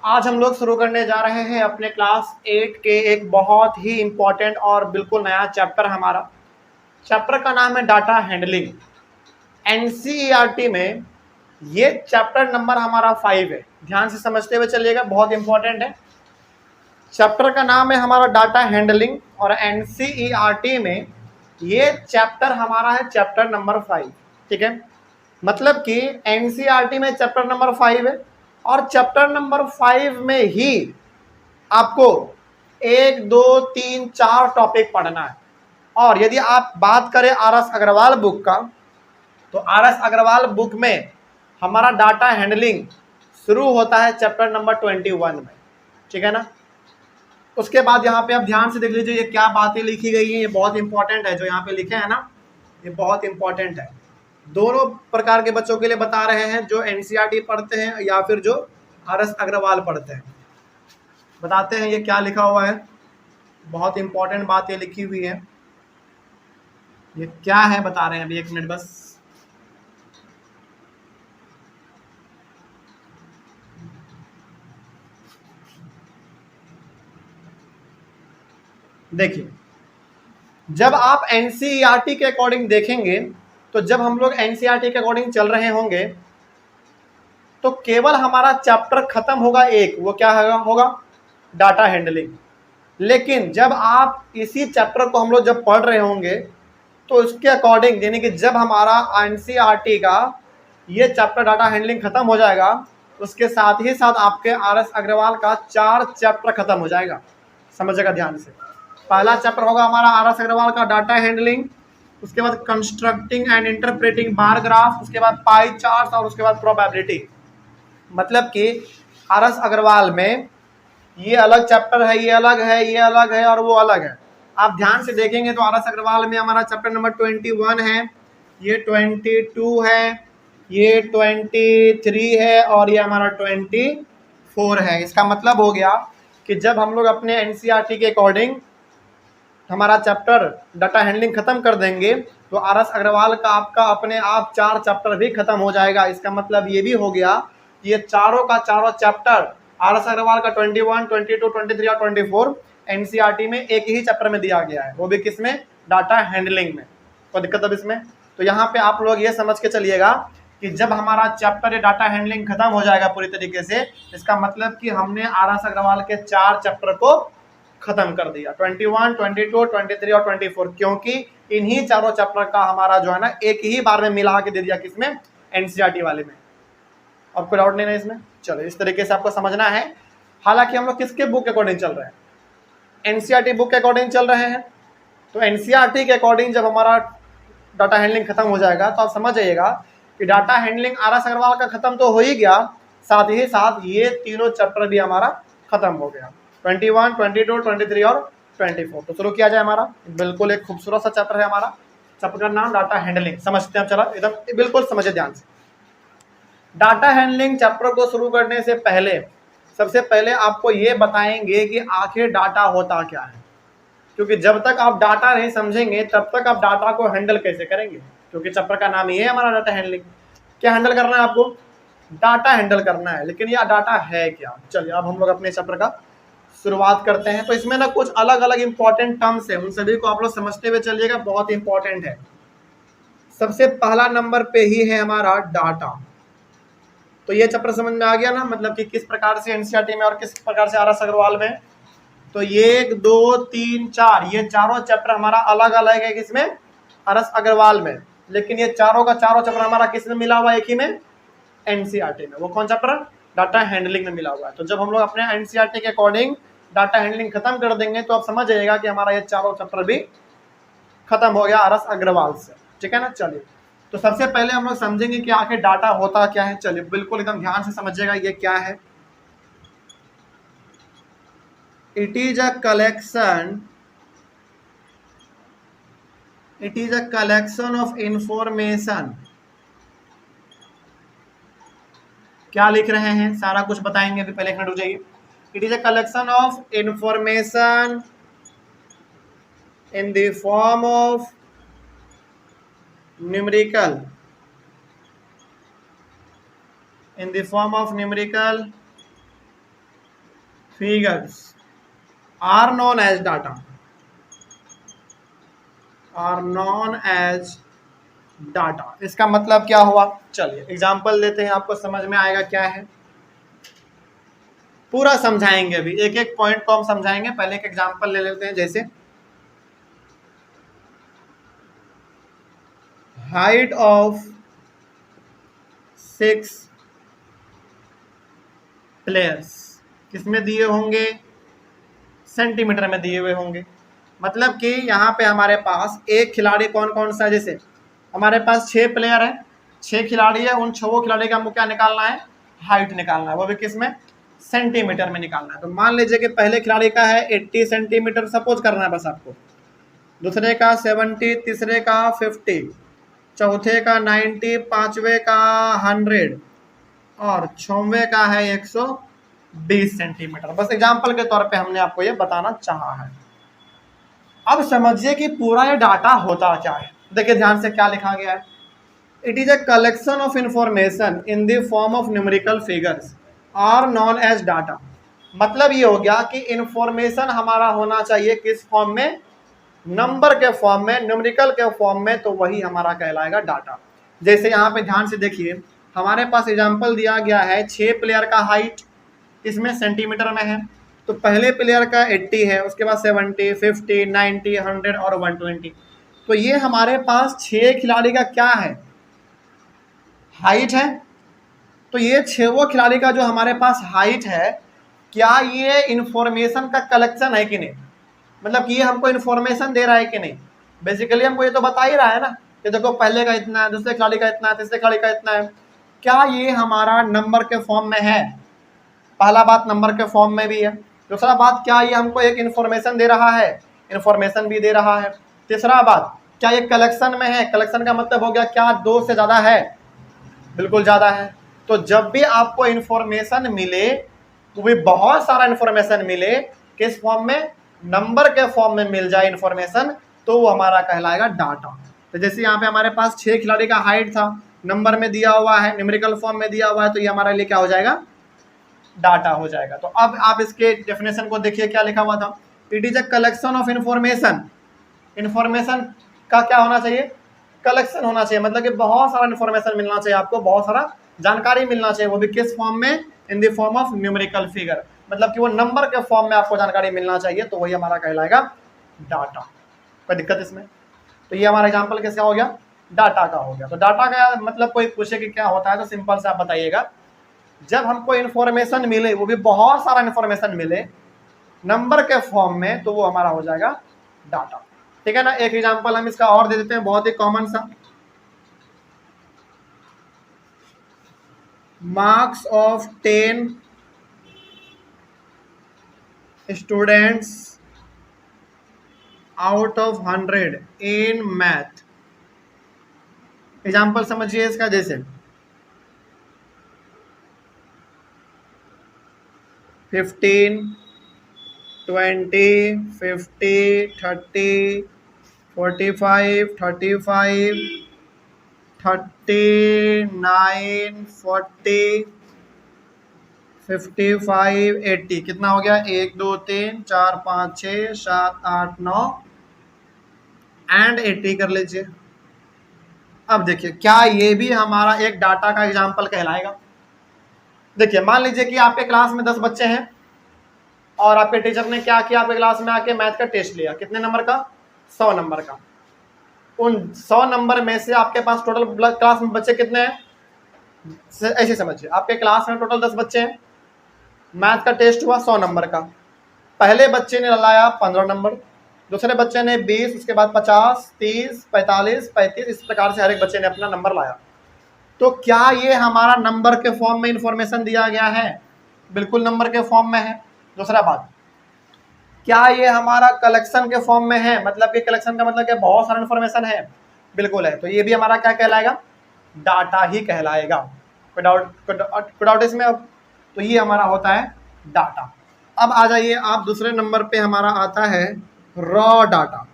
आज हम लोग शुरू करने जा रहे हैं अपने क्लास 8 के एक बहुत ही इम्पोर्टेंट और बिल्कुल नया चैप्टर। हमारा चैप्टर का नाम है डाटा हैंडलिंग। एनसीईआरटी में ये चैप्टर नंबर हमारा 5 है। ध्यान से समझते हुए चलिएगा, बहुत इंपॉर्टेंट है। चैप्टर का नाम है हमारा डाटा हैंडलिंग और एनसीईआरटी में ये चैप्टर हमारा है चैप्टर नंबर 5। ठीक है, मतलब कि एनसीईआरटी में चैप्टर नंबर 5 है और चैप्टर नंबर 5 में ही आपको 1 2 3 4 टॉपिक पढ़ना है। और यदि आप बात करें RS अग्रवाल बुक का, तो RS अग्रवाल बुक में हमारा डाटा हैंडलिंग शुरू होता है चैप्टर नंबर 21 में। ठीक है ना। उसके बाद यहाँ पे आप ध्यान से देख लीजिए ये क्या बातें लिखी गई हैं। ये बहुत इंपॉर्टेंट है जो यहाँ पे लिखे हैं ना, ये बहुत इंपॉर्टेंट है। दोनों प्रकार के बच्चों के लिए बता रहे हैं, जो एनसीईआरटी पढ़ते हैं या फिर जो RS अग्रवाल पढ़ते हैं। बताते हैं ये क्या लिखा हुआ है। बहुत इंपॉर्टेंट बात ये लिखी हुई है। ये क्या है बता रहे हैं अभी, 1 मिनट बस। देखिए, जब आप एनसीईआरटी के अकॉर्डिंग देखेंगे, तो जब हम लोग एनसीईआरटी के अकॉर्डिंग चल रहे होंगे तो केवल हमारा चैप्टर खत्म होगा एक, वो क्या होगा, डाटा हैंडलिंग। लेकिन जब आप इसी चैप्टर को हम लोग जब पढ़ रहे होंगे तो उसके अकॉर्डिंग, यानी कि जब हमारा एनसीईआरटी का ये चैप्टर डाटा हैंडलिंग खत्म हो जाएगा, उसके साथ ही साथ आपके RS अग्रवाल का 4 चैप्टर खत्म हो जाएगा। समझेगा ध्यान से। पहला चैप्टर होगा हमारा RS अग्रवाल का डाटा हैंडलिंग, उसके बाद constructing and interpreting bar graph, उसके बाद पाई चार्ट और उसके बाद प्रोबेबिलिटी। मतलब कि RS अग्रवाल में ये अलग चैप्टर है, ये अलग है, ये अलग है और वो अलग है। आप ध्यान से देखेंगे तो RS अग्रवाल में हमारा चैप्टर नंबर 21 है, ये 22 है, ये 23 है और ये हमारा 24 है। इसका मतलब हो गया कि जब हम लोग अपने एनसीईआरटी के अकॉर्डिंग हमारा चैप्टर डाटा हैंडलिंग खत्म कर देंगे तो RS अग्रवाल का आपका अपने आप 4 चैप्टर भी खत्म हो जाएगा। इसका मतलब ये भी हो गया कि ये चारों का चारों चैप्टर RS अग्रवाल का 21, 22, 23 और 24 एनसीईआरटी में एक ही चैप्टर में दिया गया है, वो भी किसमें, डाटा हैंडलिंग में। कोई दिक्कत अब इसमें? तो यहाँ पे आप लोग ये समझ के चलिएगा कि जब हमारा चैप्टर डाटा हैंडलिंग खत्म हो जाएगा पूरी तरीके से, इसका मतलब कि हमने RS अग्रवाल के 4 चैप्टर को खत्म कर दिया, 21, 22, 23 और 24, क्योंकि इन्हीं चारों चैप्टर का हमारा जो है ना एक ही बार में मिला के दे दिया, किसमें, एनसीईआरटी वाले में। अब कोई डाउट नहीं है इसमें? चलो, इस तरीके से आपको समझना है। हालांकि हम लोग किसके बुक के अकॉर्डिंग चल रहे हैं, एनसीईआरटी बुक के अकॉर्डिंग चल रहे हैं। तो एनसीईआरटी के अकॉर्डिंग जब हमारा डाटा हैंडलिंग खत्म हो जाएगा तो आप समझ जाइएगा कि डाटा हैंडलिंग RS अग्रवाल का खत्म तो हो ही गया, साथ ही साथ ये तीनों चैप्टर भी हमारा खत्म हो गया, 21, 22, 23 और 24। तो शुरू किया जाए। हमारा बिल्कुल एक खूबसूरत सा चैप्टर है हमारा, चैप्टर का नाम डाटा हैंडलिंग। समझते हैं, चला एकदम बिल्कुल समझे ध्यान से। डाटा हैंडलिंग चैप्टर को शुरू करने से पहले सबसे पहले आपको ये बताएंगे कि आखिर डाटा होता क्या है, क्योंकि जब तक आप डाटा नहीं समझेंगे तब तक आप डाटा को हैंडल कैसे करेंगे, क्योंकि चैप्टर का नाम ही है हमारा डाटा हैंडलिंग। क्या हैंडल करना है आपको, डाटा हैंडल करना है। लेकिन यह डाटा है क्या, चलिए अब हम लोग अपने चैप्टर का शुरुआत करते हैं। तो इसमें ना कुछ अलग अलग इंपॉर्टेंट टर्म्स है, उन सभी को आप लोग समझते हुए चलिएगा, बहुत इंपॉर्टेंट है। सबसे पहला नंबर पे ही है हमारा डाटा। तो ये चैप्टर समझ में आ गया ना, मतलब कि किस प्रकार से एनसीईआरटी में और किस प्रकार से RS अग्रवाल में। तो 1 2 3 4 ये चारों चैप्टर हमारा अलग अलग है, किसमें, RS अग्रवाल में। लेकिन ये चारों का चारों चैप्टर हमारा किसमें मिला हुआ है, एक ही में, एनसीईआरटी में। वो कौन चैप्टर, डाटा हैंडलिंग में मिला हुआ है। तो जब हम लोग अपने एनसीईआरटी के अकॉर्डिंग डाटा हैंडलिंग खत्म कर देंगे तो आप समझ जाइएगा कि हमारा ये चारों चैप्टर भी खत्म हो गया RS अग्रवाल से। ठीक है ना। चलिए, तो सबसे पहले हम लोग समझेंगे कि आखिर डाटा होता क्या है। चलिए बिल्कुल एकदम ध्यान से समझिएगा ये क्या है। It is a collection of information. क्या लिख रहे हैं, सारा कुछ बताएंगे, अभी पहले खड़े हो जाइए। It is a collection of information in the form of numerical figures are known as data, are known as data. इसका मतलब क्या हुआ, चलिए एग्जांपल लेते हैं, आपको समझ में आएगा क्या है। पूरा समझाएंगे, अभी एक एक पॉइंट को हम समझाएंगे। पहले एक एग्जांपल ले लेते हैं, जैसे हाइट ऑफ 6 प्लेयर्स किसमें दिए होंगे, सेंटीमीटर में दिए हुए होंगे। मतलब कि यहाँ पे हमारे पास एक खिलाड़ी कौन कौन सा, जैसे हमारे पास 6 प्लेयर है, 6 खिलाड़ी है, उन 6 खिलाड़ी का हमको क्या निकालना है, हाइट निकालना है, वो भी किसमें, सेंटीमीटर में निकालना है। तो मान लीजिए कि पहले खिलाड़ी का है 80 सेंटीमीटर, सपोज करना है बस आपको, दूसरे का 70, तीसरे का 50, चौथे का 90, पांचवे का 100 और छवें का है 120 सेंटीमीटर। बस एग्जाम्पल के तौर पे हमने आपको ये बताना चाहा है। अब समझिए कि पूरा ये डाटा होता क्या है। देखिए ध्यान से क्या लिखा गया है, it is a collection of information in the form of numerical figures are known as data. मतलब ये हो गया कि इंफॉर्मेशन हमारा होना चाहिए किस फॉर्म में, नंबर के फॉर्म में, न्यूमेरिकल के फॉर्म में, तो वही हमारा कहलाएगा डाटा। जैसे यहाँ पे ध्यान से देखिए, हमारे पास एग्जांपल दिया गया है 6 प्लेयर का हाइट, इसमें सेंटीमीटर में है। तो पहले प्लेयर का 80 है, उसके बाद 70, 50, 90, 100 और 120। तो ये हमारे पास 6 खिलाड़ी का क्या है, हाइट है। तो ये 6 खिलाड़ी का जो हमारे पास हाइट है, क्या ये इंफॉर्मेशन का कलेक्शन है कि नहीं, मतलब कि ये हमको इन्फॉर्मेशन दे रहा है कि नहीं। बेसिकली हमको ये तो बता ही रहा है ना कि देखो पहले का इतना है, दूसरे खिलाड़ी का इतना है, तीसरे खिलाड़ी का इतना है। क्या ये हमारा नंबर के फॉर्म में है, पहला बात नंबर के फॉर्म में भी है। दूसरा बात, क्या ये हमको एक इन्फॉर्मेशन दे रहा है, इन्फॉर्मेशन भी दे रहा है। तीसरा बात, क्या ये कलेक्शन में है, कलेक्शन का मतलब हो गया क्या 2 से ज़्यादा है, बिल्कुल ज़्यादा है। तो जब भी आपको इन्फॉर्मेशन मिले, वो भी बहुत सारा इन्फॉर्मेशन मिले, किस फॉर्म में, नंबर के फॉर्म में मिल जाए इन्फॉर्मेशन, तो वो हमारा कहलाएगा डाटा। तो जैसे यहाँ पे हमारे पास 6 खिलाड़ी का हाइट था, नंबर में दिया हुआ है, न्यूमेरिकल फॉर्म में दिया हुआ है, तो ये हमारे लिए क्या हो जाएगा, डाटा हो जाएगा। तो अब आप इसके डेफिनेशन को देखिए, क्या लिखा हुआ था, it is a collection of information. Information का क्या होना चाहिए, कलेक्शन होना चाहिए, मतलब कि बहुत सारा इंफॉर्मेशन मिलना चाहिए आपको, बहुत सारा जानकारी मिलना चाहिए, वो भी किस फॉर्म में, इन the form of numerical figure, मतलब कि वो नंबर के फॉर्म में आपको जानकारी मिलना चाहिए, तो वही हमारा कहलाएगा डाटा। कोई दिक्कत इसमें। तो ये हमारा एग्जांपल किसका हो गया, डाटा का हो गया। तो डाटा का मतलब कोई पूछे कि क्या होता है, तो सिंपल से आप बताइएगा, जब हमको इन्फॉर्मेशन मिले, वो भी बहुत सारा इन्फॉर्मेशन मिले नंबर के फॉर्म में, तो वो हमारा हो जाएगा डाटा। ठीक है ना। एक एग्जांपल हम इसका और दे देते हैं, बहुत ही कॉमन सा, marks of 10 students out of 100 in math. Example समझिए इसका, जैसे 15, 20, 50, 30, 45, 35, 39, 40, 55, 80। कितना हो गया, 1 2 3 4 5 6 7 8 9 एंड 80 कर लीजिए। अब देखिए, क्या ये भी हमारा एक डाटा का एग्जाम्पल कहलाएगा। देखिए मान लीजिए कि आपके क्लास में 10 बच्चे हैं और आपके टीचर ने क्या किया, आपके क्लास में आके मैथ का टेस्ट लिया, कितने नंबर का, 100 नंबर का। उन 100 नंबर में से आपके पास टोटल क्लास में बच्चे कितने हैं, ऐसे समझिए, आपके क्लास में टोटल 10 बच्चे हैं, मैथ का टेस्ट हुआ 100 नंबर का। पहले बच्चे ने लाया 15 नंबर, दूसरे बच्चे ने 20, उसके बाद 50, 30, 45, 35, इस प्रकार से हर एक बच्चे ने अपना नंबर लाया। तो क्या ये हमारा नंबर के फॉर्म में इंफॉर्मेशन दिया गया है, बिल्कुल नंबर के फॉर्म में है। दूसरा बात, क्या ये हमारा कलेक्शन के फॉर्म में है, मतलब कि कलेक्शन का मतलब क्या, बहुत सारा इंफॉर्मेशन है, बिल्कुल है। तो ये भी हमारा क्या कहलाएगा, डाटा ही कहलाएगा। कोई डाउट इसमें। अब तो ये हमारा होता है डाटा। अब आ जाइए आप, दूसरे नंबर पे हमारा आता है रॉ डाटा।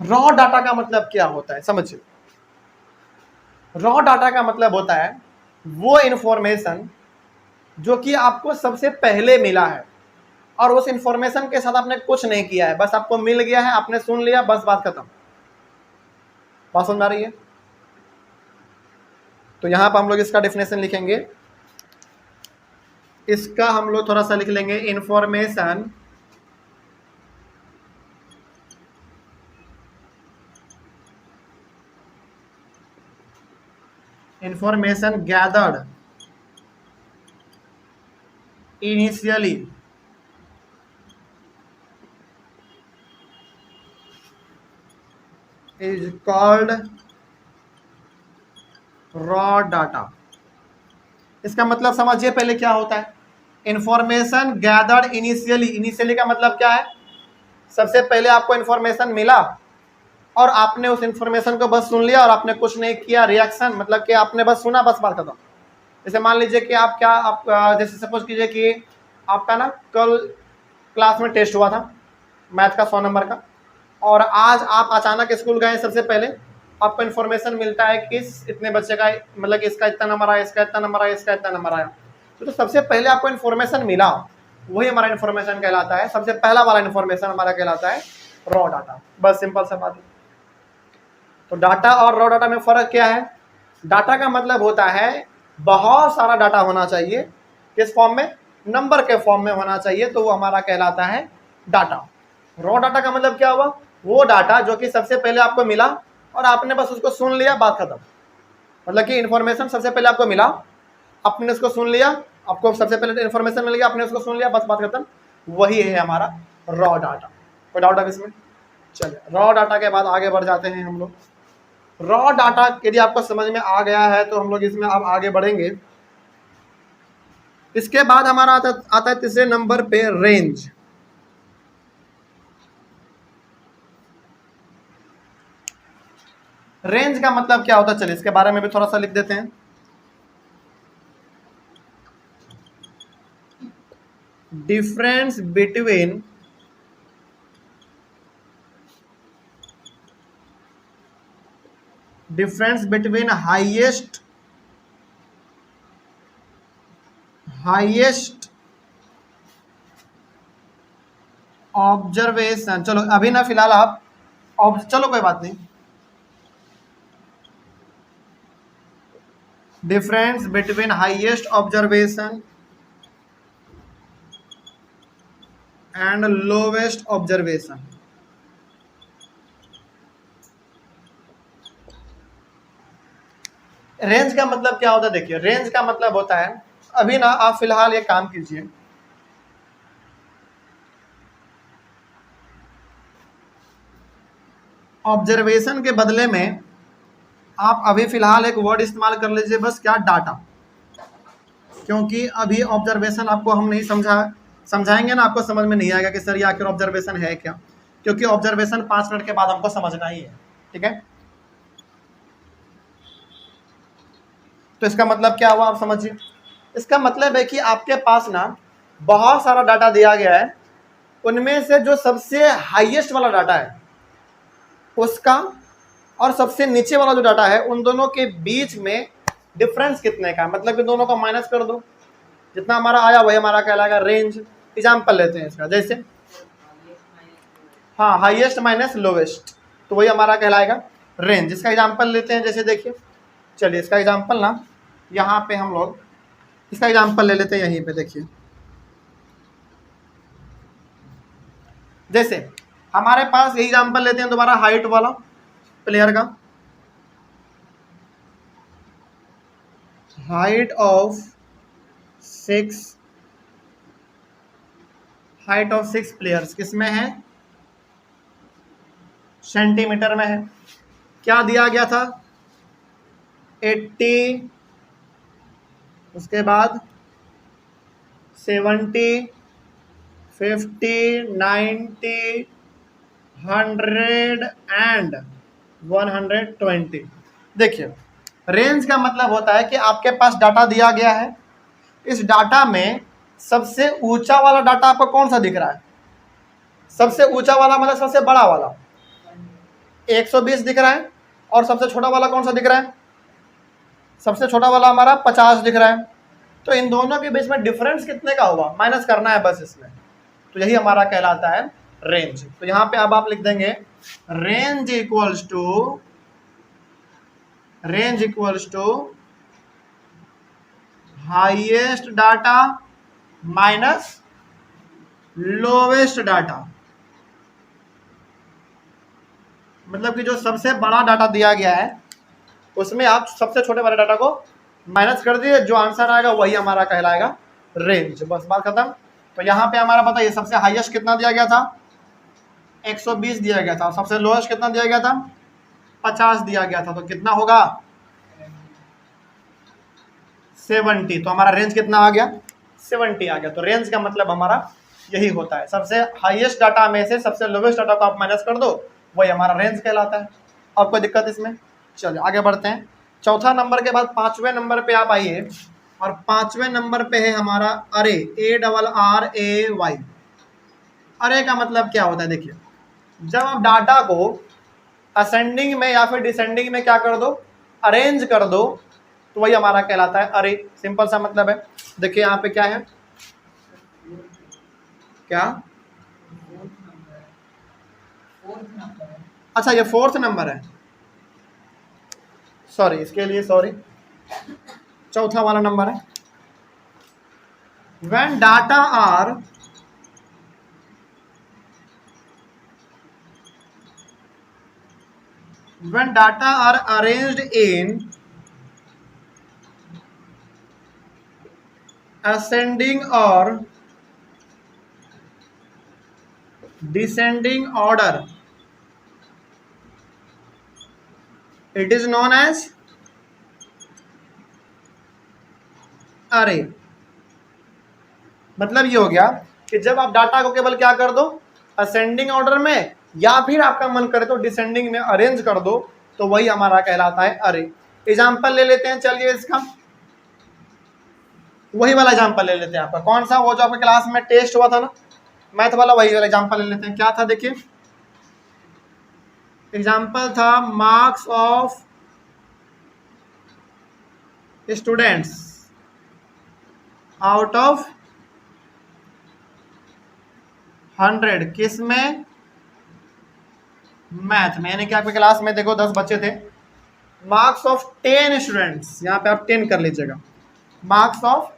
रॉ डाटा का मतलब क्या होता है, समझिए। रॉ डाटा का मतलब होता है वो इंफॉर्मेशन जो कि आपको सबसे पहले मिला है और उस इंफॉर्मेशन के साथ आपने कुछ नहीं किया है, बस आपको मिल गया है, आपने सुन लिया, बस बात खत्म। बात समझ आ रही है? तो यहां पर हम लोग इसका डेफिनेशन लिखेंगे, इसका हम लोग थोड़ा सा लिख लेंगे, information gathered initially is called raw data. इसका मतलब समझिए पहले क्या होता है। इंफॉर्मेशन गैदर्ड इनिशियली, इनिशियली का मतलब क्या है, सबसे पहले आपको इंफॉर्मेशन मिला और आपने उस इंफॉर्मेशन को बस सुन लिया और आपने कुछ नहीं किया, रिएक्शन मतलब कि आपने बस सुना, बस बात खत्म। जैसे मान लीजिए कि आप जैसे सपोज कीजिए कि आपका ना कल क्लास में टेस्ट हुआ था मैथ का 100 नंबर का, और आज आप अचानक स्कूल गए, सबसे पहले आपको इन्फॉर्मेशन मिलता है कि इतने बच्चे का मतलब कि इसका इतना नंबर आया, इसका इतना नंबर आया, इसका इतना नंबर आया। तो सबसे पहले आपको इन्फॉर्मेशन मिला, वही हमारा इन्फॉर्मेशन कहलाता है, सबसे पहला वाला इन्फॉर्मेशन हमारा कहलाता है रॉ डाटा। बस सिंपल सा बात है। तो डाटा और रॉ डाटा में फर्क क्या है? डाटा का मतलब होता है बहुत सारा डाटा होना चाहिए, किस फॉर्म में? नंबर के फॉर्म में होना चाहिए, तो वो हमारा कहलाता है डाटा। रॉ डाटा का मतलब क्या हुआ? वो डाटा जो कि सबसे पहले आपको मिला और आपने बस उसको सुन लिया, बात खत्म। मतलब कि इन्फॉर्मेशन सबसे पहले आपको मिला, आपने उसको सुन लिया, आपको सबसे पहले इन्फॉर्मेशन मिल गया, आपने उसको सुन लिया, बस बात खत्म। वही है हमारा रॉ डाटा। कोई डाउट है इसमें? चलिए, रॉ डाटा के बाद आगे बढ़ जाते हैं हम लोग। रॉ डाटा यदि आपको समझ में आ गया है तो हम लोग इसमें अब आगे बढ़ेंगे। इसके बाद हमारा आता है तीसरे नंबर पे रेंज। रेंज का मतलब क्या होता है, चलिए इसके बारे में भी थोड़ा सा लिख देते हैं। डिफरेंस बिटवीन हाईएस्ट ऑब्जर्वेशन, चलो अभी ना फिलहाल आप चलो कोई बात नहीं, difference between highest observation and lowest observation. Range का मतलब क्या होता है? देखिए, रेंज का मतलब होता है, अभी ना आप फिलहाल ये काम कीजिए, ऑब्जर्वेशन के बदले में आप अभी फिलहाल एक वर्ड इस्तेमाल कर लीजिए, बस क्या? डाटा। क्योंकि अभी ऑब्जर्वेशन आपको हम नहीं समझाएंगे ना, आपको समझ में नहीं आएगा कि सर ये आखिर ऑब्जर्वेशन है क्या, क्योंकि ऑब्जर्वेशन 5 मिनट के बाद हमको समझना ही है। ठीक है, तो इसका मतलब क्या हुआ आप समझिए। इसका मतलब है कि आपके पास ना बहुत सारा डाटा दिया गया है, उनमें से जो सबसे हाईएस्ट वाला डाटा है उसका और सबसे नीचे वाला जो डाटा है, उन दोनों के बीच में डिफरेंस कितने का है, मतलब कि दोनों को माइनस कर दो, जितना हमारा आया वही हमारा कहलाएगा रेंज। एग्जाम्पल लेते हैं इसका, जैसे हाँ, हाईएस्ट माइनस लोवेस्ट, तो वही हमारा कहलाएगा रेंज। इसका एग्जाम्पल लेते हैं, जैसे देखिए, चलिए इसका एग्जाम्पल ना यहाँ पे हम लोग इसका एग्जाम्पल ले लेते हैं, यहीं पे देखिए, जैसे हमारे पास यही एग्जाम्पल लेते हैं दोबारा हाइट वाला प्लेयर का, हाइट ऑफ 6 प्लेयर्स किसमें है? सेंटीमीटर में है। क्या दिया गया था? 80, उसके बाद 70, 50, 90, 100 एंड 120। देखिए, रेंज का मतलब होता है कि आपके पास डाटा दिया गया है, इस डाटा में सबसे ऊंचा वाला डाटा आपको कौन सा दिख रहा है? सबसे ऊंचा वाला मतलब सबसे बड़ा वाला 120 दिख रहा है, और सबसे छोटा वाला कौन सा दिख रहा है? सबसे छोटा वाला हमारा 50 दिख रहा है, तो इन दोनों के बीच में डिफरेंस कितने का होगा माइनस करना है बस इसमें, तो यही हमारा कहलाता है रेंज। तो यहाँ पे अब आप लिख देंगे range equals to highest data minus lowest data. मतलब कि जो सबसे बड़ा डाटा दिया गया है उसमें आप सबसे छोटे वाले डाटा को माइनस कर दिए, जो आंसर आएगा वही हमारा कहलाएगा रेंज। बस बात खत्म। तो यहाँ पे हमारा बताइए सबसे हाईएस्ट कितना दिया गया था, 120 दिया गया था, और सबसे लोएस्ट कितना दिया गया था, 50 दिया गया था, तो कितना होगा 70। तो हमारा रेंज कितना आ गया, 70 आ गया। तो रेंज का मतलब हमारा यही होता है, सबसे हाईएस्ट डाटा में से सबसे लोवेस्ट डाटा को आप माइनस कर दो, वही हमारा रेंज कहलाता है। और कोई दिक्कत इसमें? चलिए आगे बढ़ते हैं। चौथा नंबर के बाद 5वें नंबर पे आप आइए, और 5वें नंबर पे है हमारा अरे, ARRAY। अरे का मतलब क्या होता है, देखिए जब आप डाटा को असेंडिंग में या फिर डिसेंडिंग में क्या कर दो, अरेंज कर दो, तो वही हमारा कहलाता है अरे। सिंपल सा मतलब है। देखिए यहाँ पे क्या है, क्या, अच्छा ये 4th नंबर है, सॉरी इसके लिए सॉरी, चौथा वाला नंबर है। when data are arranged in ascending or descending order, it is known as array। मतलब ये हो गया कि जब आप डाटा को केवल क्या कर दो, असेंडिंग ऑर्डर में, या फिर आपका मन करे तो डिसेंडिंग में अरेंज कर दो, तो वही हमारा कहलाता है अरे। एग्जाम्पल ले लेते हैं, चलिए इसका वही वाला एग्जाम्पल ले लेते हैं। आपका कौन सा, वो जो आपके क्लास में टेस्ट हुआ था ना मैथ वाला, वही वाला एग्जाम्पल ले लेते हैं। क्या था देखिए, एग्जाम्पल था marks of students out of 100, किस में, मैथ में। यानी कि आपके क्लास में देखो 10 बच्चे थे, मार्क्स ऑफ 10 स्टूडेंट्स, यहाँ पे आप 10 कर लीजिएगा, marks of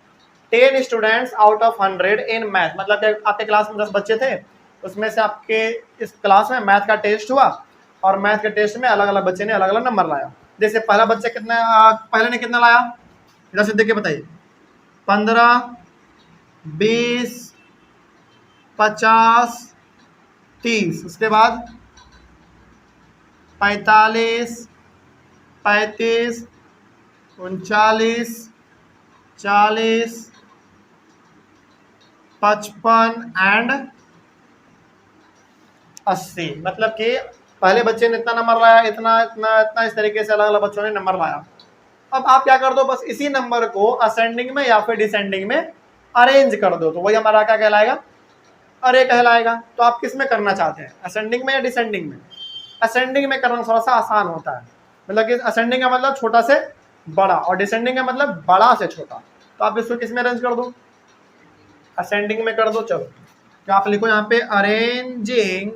10 students out of 100 in math. मतलब कि आपके क्लास में 10 बच्चे थे, उसमें से आपके इस क्लास में मैथ का टेस्ट हुआ, और मैथ के टेस्ट में अलग अलग बच्चे ने अलग अलग नंबर लाया। जैसे पहला बच्चा पहले ने कितना लाया, इधर से देख के बताइए, 15, 20, 50, 30, उसके बाद 45, 35, 39, 40, 55 एंड 80। मतलब कि पहले बच्चे ने इतना नंबर लाया, इतना इतना इतना, इस तरीके से अलग अलग बच्चों ने नंबर लाया। अब आप क्या कर दो, बस इसी नंबर को असेंडिंग में या फिर डिसेंडिंग में अरेंज कर दो, तो वही हमारा क्या कहलाएगा, अरे कहलाएगा। तो आप किस में करना चाहते हैं, असेंडिंग में या डिसेंडिंग में? असेंडिंग में करना थोड़ा सा आसान होता है। मतलब कि असेंडिंग का मतलब छोटा से बड़ा, और डिसेंडिंग का मतलब बड़ा से छोटा। तो आप इसको किस में अरेंज कर दो, असेंडिंग में कर दो। चलो तो आप लिखो यहाँ पे arranging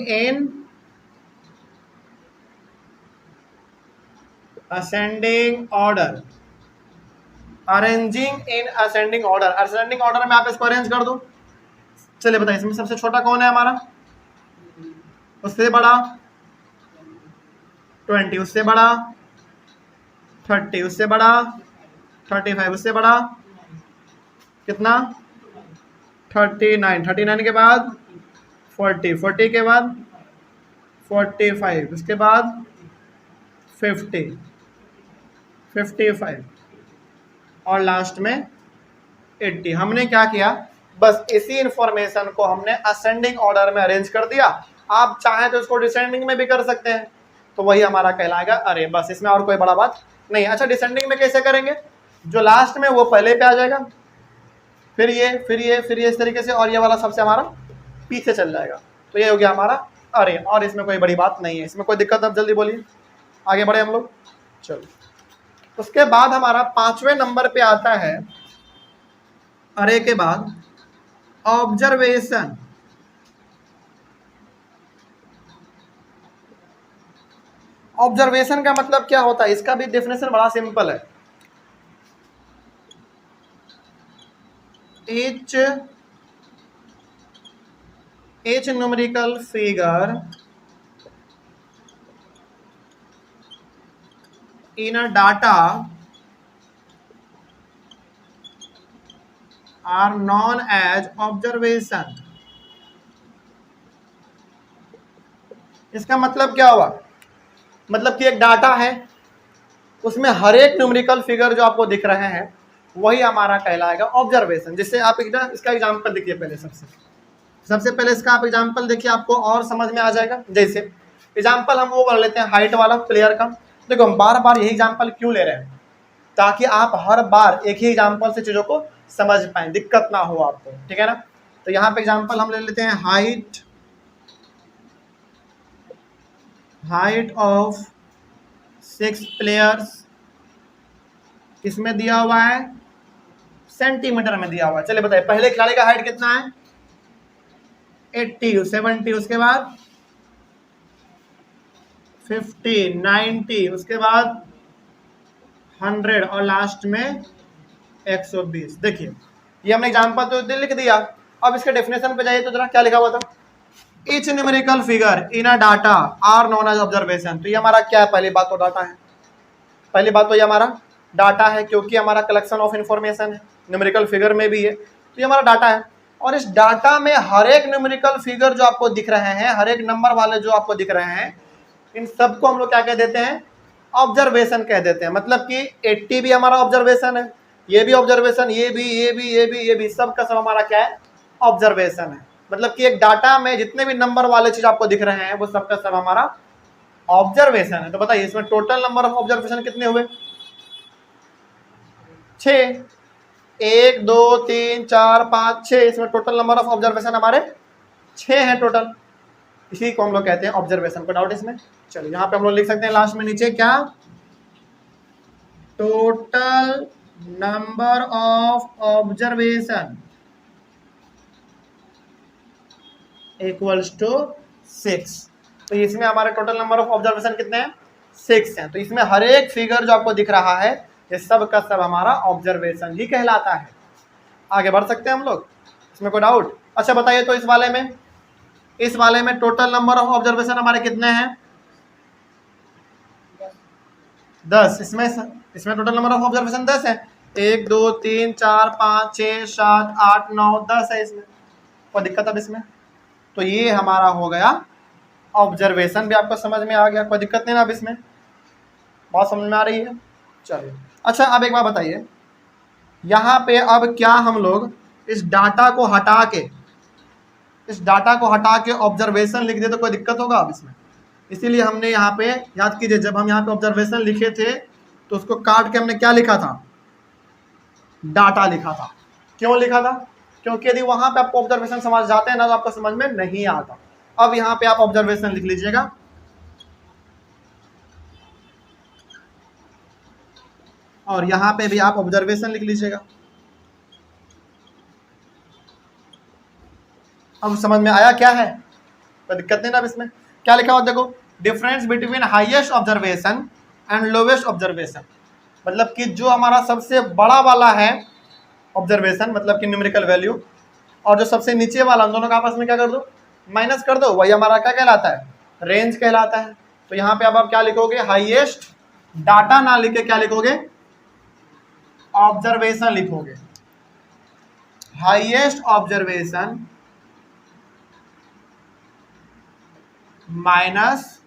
in ascending order, arranging in ascending order. Ascending order में आप इसको अरेंज कर दो। चलिए बताइए इसमें सबसे छोटा कौन है हमारा, उससे बड़ा 20, उससे बड़ा 30, उससे बड़ा 35, उससे बड़ा कितना 39, 39 के बाद 40, 40 के बाद 45, उसके बाद 50, 55 और लास्ट में 80। हमने क्या किया, बस इसी इंफॉर्मेशन को हमने असेंडिंग ऑर्डर में अरेंज कर दिया। आप चाहें तो इसको डिसेंडिंग में भी कर सकते हैं, तो वही हमारा कहलाएगा अरे। बस इसमें और कोई बड़ा बात नहीं। अच्छा डिसेंडिंग में कैसे करेंगे, जो लास्ट में वो पहले पे आ जाएगा, फिर ये, फिर ये, फिर ये, इस तरीके से, और ये वाला सबसे हमारा पीछे चल जाएगा। तो ये हो गया हमारा अरे और इसमें कोई बड़ी बात नहीं है, इसमें कोई दिक्कत, अब जल्दी बोलिए, आगे बढ़े हम लोग। चलो, उसके बाद हमारा 5वें नंबर पे आता है अरे के बाद ऑब्जर्वेशन। ऑब्जर्वेशन का मतलब क्या होता है, इसका भी डेफिनेशन बड़ा सिंपल है। each numerical figure in a data are known as observation। इसका मतलब क्या हुआ, मतलब कि एक डाटा है, उसमें हर एक न्यूमेरिकल फिगर जो आपको दिख रहे हैं वही हमारा कहलाएगा ऑब्जर्वेशन। जिससे आप इसका एग्जांपल देखिए, पहले सबसे पहले इसका आप एग्जांपल देखिए, आपको और समझ में आ जाएगा। जैसे एग्जांपल हम वो कर लेते हैं हाइट वाला प्लेयर का। देखो हम बार बार यही एग्जांपल क्यों ले रहे हैं, ताकि आप हर बार एक ही एग्जांपल से चीज़ों को समझ पाए, दिक्कत ना हो आपको, ठीक है ना। तो यहाँ पे एग्जांपल हम ले लेते हैं हाइट ऑफ 6 प्लेयर्स, किसमें दिया हुआ है, सेंटीमीटर में दिया हुआ है। चलिए बताइए, पहले खिलाड़ी का हाइट कितना है, 80, 70, उसके बाद 50, 90, उसके बाद 100 और लास्ट में 120। देखिए ये हमने एग्जांपल तो लिख दिया। अब इसके डेफिनेशन पे जाइए तो जरा क्या लिखा हुआ था, each numerical figure in a data are known as observation. तो ये हमारा क्या है, पहली बात तो डाटा है, पहली बात तो ये हमारा डाटा है, क्योंकि हमारा कलेक्शन ऑफ इंफॉर्मेशन है, न्यूमेरिकल फिगर में भी है, तो ये हमारा डाटा है। और इस डाटा में हर एक न्यूमेरिकल फिगर जो आपको दिख रहे हैं, हर एक नंबर वाले जो आपको दिख रहे हैं, इन सबको हम लोग क्या कह देते हैं, ऑब्जर्वेशन कह देते हैं। मतलब कि 80 भी हमारा ऑब्जर्वेशन है, ये भी ऑब्जर्वेशन, ये भी सब का सब हमारा क्या है, ऑब्जर्वेशन है। मतलब कि एक डाटा में जितने भी नंबर वाले चीज आपको दिख रहे हैं वो सब का सब हमारा ऑब्जर्वेशन है। तो बताइए इसमें टोटल नंबर ऑफ ऑब्जर्वेशन कितने हुए, 6, 1 2 3 4 5 6, इसमें टोटल नंबर ऑफ ऑब्जर्वेशन हमारे 6 हैं टोटल। इसी को हम लोग कहते हैं ऑब्जर्वेशन। को डाउट इसमें? चलिए यहाँ पे हम लोग लिख सकते हैं लास्ट में नीचे क्या, total number of observation equals to 6। तो इसमें हमारे टोटल नंबर ऑफ ऑब्जर्वेशन कितने हैं, 6 हैं। तो इसमें हर एक फिगर जो आपको दिख रहा है ये सब का सब हमारा ऑब्जर्वेशन ही कहलाता है। आगे बढ़ सकते हैं हम लोग, इसमें कोई डाउट? अच्छा बताइए, तो इस वाले में टोटल नंबर ऑफ ऑब्जर्वेशन हमारे कितने हैं, 10। इसमें टोटल नंबर ऑफ ऑब्जर्वेशन 10 है। 1 2 3 4 5 6 7 8 9 10 है इसमें। कोई दिक्कत अब इसमें? तो ये हमारा हो गया ऑब्जर्वेशन, भी आपको समझ में आ गया, कोई दिक्कत नहीं ना अब इसमें, बात समझ में आ रही है? चलिए अच्छा, अब एक बात बताइए, यहाँ पे अब क्या हम लोग इस डाटा को हटा के ऑब्जर्वेशन लिख दे तो कोई दिक्कत होगा अब इसमें? इसीलिए हमने यहाँ पे, याद कीजिए जब हम यहाँ पे ऑब्जर्वेशन लिखे थे तो उसको काट के हमने क्या लिखा था, डाटा लिखा था। क्यों लिखा था? क्योंकि यदि वहां पे आपको ऑब्जर्वेशन समझ जाते हैं ना तो आपको समझ में नहीं आता। अब यहाँ पे आप ऑब्जर्वेशन लिख लीजिएगा, और यहाँ पे भी आप ऑब्जर्वेशन लिख लीजिएगा। अब समझ में आया क्या है? कोई दिक्कत नहीं ना अब इसमें? क्या लिखा हुआ देखो, difference between highest observation and lowest observation. मतलब कि जो हमारा सबसे बड़ा वाला है ऑब्जर्वेशन, मतलब कि न्यूमेरिकल वैल्यू, और जो सबसे नीचे वाला, दोनों का आपस में क्या कर दो, माइनस कर दो, वही हमारा क्या कहलाता है, रेंज कहलाता है। तो यहाँ पे अब आप क्या लिखोगे, हाईएस्ट, डाटा ना लिख के क्या लिखोगे, ऑब्जर्वेशन लिखोगे। Highest observation minus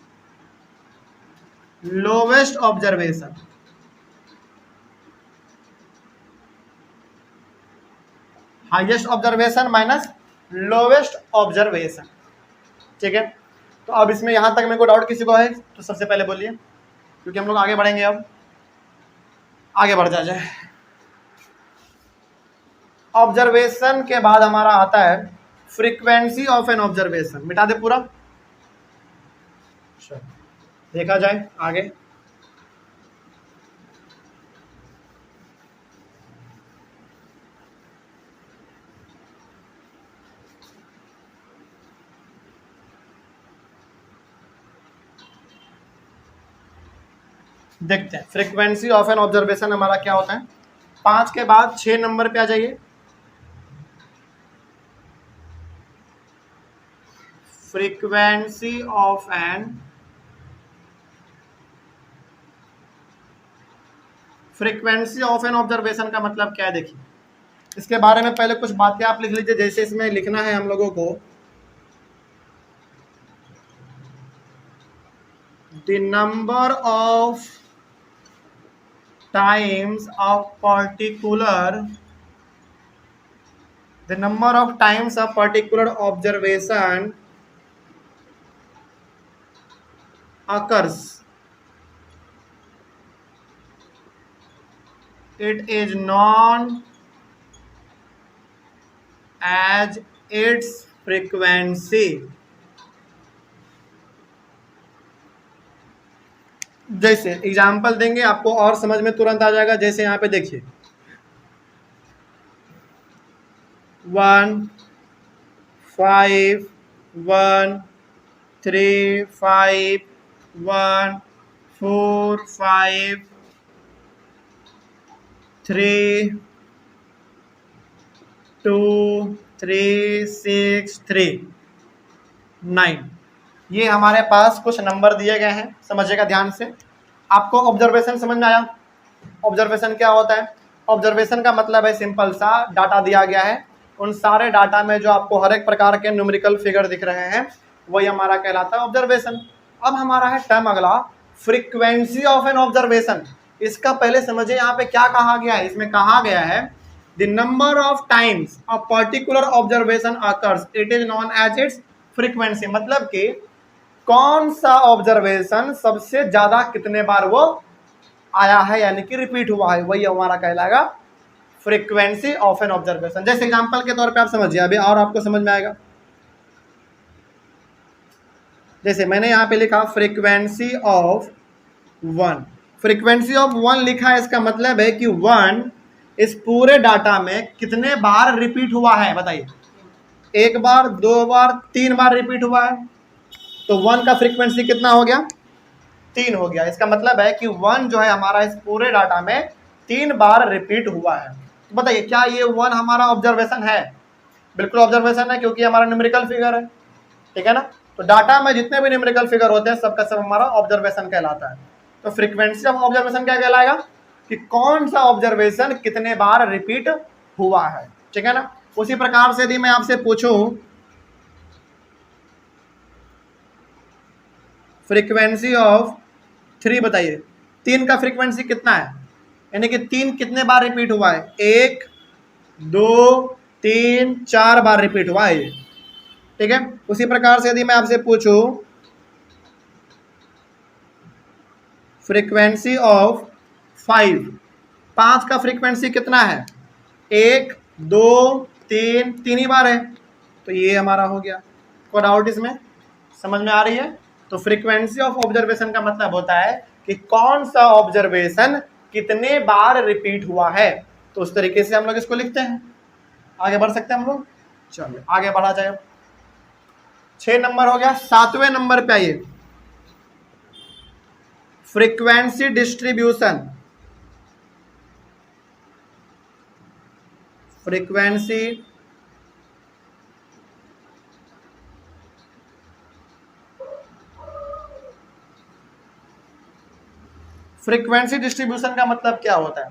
lowest observation. Highest observation minus lowest observation, ठीक है। तो अब इसमें यहां तक मेरे को डाउट किसी को है तो सबसे पहले बोलिए, क्योंकि हम लोग आगे बढ़ेंगे। अब आगे बढ़ जाए, ऑब्जर्वेशन के बाद हमारा आता है फ्रीक्वेंसी ऑफ एन ऑब्जर्वेशन। मिटा दे पूरा, चलो देखा जाए आगे। देखते हैं फ्रीक्वेंसी ऑफ एन ऑब्जर्वेशन हमारा क्या होता है। 5 के बाद 6 नंबर पे आ जाइए। फ्रीक्वेंसी ऑफ एन ऑब्जर्वेशन का मतलब क्या है देखिए, इसके बारे में पहले कुछ बातें आप लिख लीजिए। जैसे इसमें लिखना है हम लोगों को the number of times of particular observation occurs, it is known as its frequency। जैसे एग्जाम्पल देंगे आपको और समझ में तुरंत आ जाएगा। जैसे यहाँ पे देखिए 1 5 1 3 5 1 4 5 3 2 3 6 3 9, ये हमारे पास कुछ नंबर दिए गए हैं। समझिएगा ध्यान से। आपको ऑब्जर्वेशन समझ में आया? ऑब्जर्वेशन क्या होता है? ऑब्जर्वेशन का मतलब है सिंपल सा डाटा दिया गया है, उन सारे डाटा में जो आपको हर एक प्रकार के न्यूमेरिकल फिगर दिख रहे हैं वही हमारा कहलाता है ऑब्जर्वेशन। अब हमारा है टर्म अगला फ्रीक्वेंसी ऑफ एन ऑब्जर्वेशन। इसका पहले समझिए यहाँ पे क्या कहा गया है। इसमें कहा गया है the number of times a particular observation occurs, it is known as its frequency. मतलब कि कौन सा ऑब्जर्वेशन सबसे ज्यादा कितने बार वो आया है यानी कि रिपीट हुआ है, वही हमारा कहलाएगा फ्रीक्वेंसी ऑफ एन ऑब्जर्वेशन। जैसे एग्जांपल के तौर पे आप समझिए, अभी और आपको समझ में आएगा। जैसे मैंने यहाँ पे लिखा फ्रीक्वेंसी ऑफ 1, फ्रीक्वेंसी ऑफ 1 लिखा है, इसका मतलब है कि 1 इस पूरे डाटा में कितने बार रिपीट हुआ है बताइए। 1 बार, 2 बार, 3 बार रिपीट हुआ है, तो 1 का फ्रीक्वेंसी कितना हो गया? 3 हो गया। इसका मतलब है कि 1 जो है हमारा इस पूरे डाटा में 3 बार रिपीट हुआ है। तो बताइए क्या ये 1 हमारा ऑब्जर्वेशन है? बिल्कुल ऑब्जर्वेशन है, क्योंकि हमारा न्यूमेरिकल फिगर है, ठीक है ना। तो डाटा में जितने भी न्यूमेरिकल फिगर होते हैं सबका सब हमारा ऑब्जर्वेशन कहलाता है। तो फ्रीक्वेंसी ऑफ ऑब्जर्वेशन क्या कहलाएगा कि कौन सा ऑब्जर्वेशन कितने बार रिपीट हुआ है, ठीक है ना। उसी प्रकार से यदि मैं आपसे पूछूं फ्रीक्वेंसी ऑफ 3 बताइए, 3 का फ्रीक्वेंसी कितना है, यानी कि 3 कितने बार रिपीट हुआ है? 1 2 3 4 बार रिपीट हुआ है ये, ठीक है। उसी प्रकार से यदि मैं आपसे पूछूं फ्रीक्वेंसी ऑफ 5 का फ्रीक्वेंसी कितना है? 1 2 3 3 ही बार है, तो ये हमारा हो गया। कोई डाउट इसमें? समझ में आ रही है? तो फ्रीक्वेंसी ऑफ ऑब्जर्वेशन का मतलब होता है कि कौन सा ऑब्जर्वेशन कितने बार रिपीट हुआ है। तो उस तरीके से हम लोग इसको लिखते हैं। आगे बढ़ सकते हैं हम लोग? चलिए आगे बढ़ा जाए। 6 नंबर हो गया। 7वें नंबर पे आइए, फ्रीक्वेंसी डिस्ट्रीब्यूशन। फ्रीक्वेंसी डिस्ट्रीब्यूशन का मतलब क्या होता है?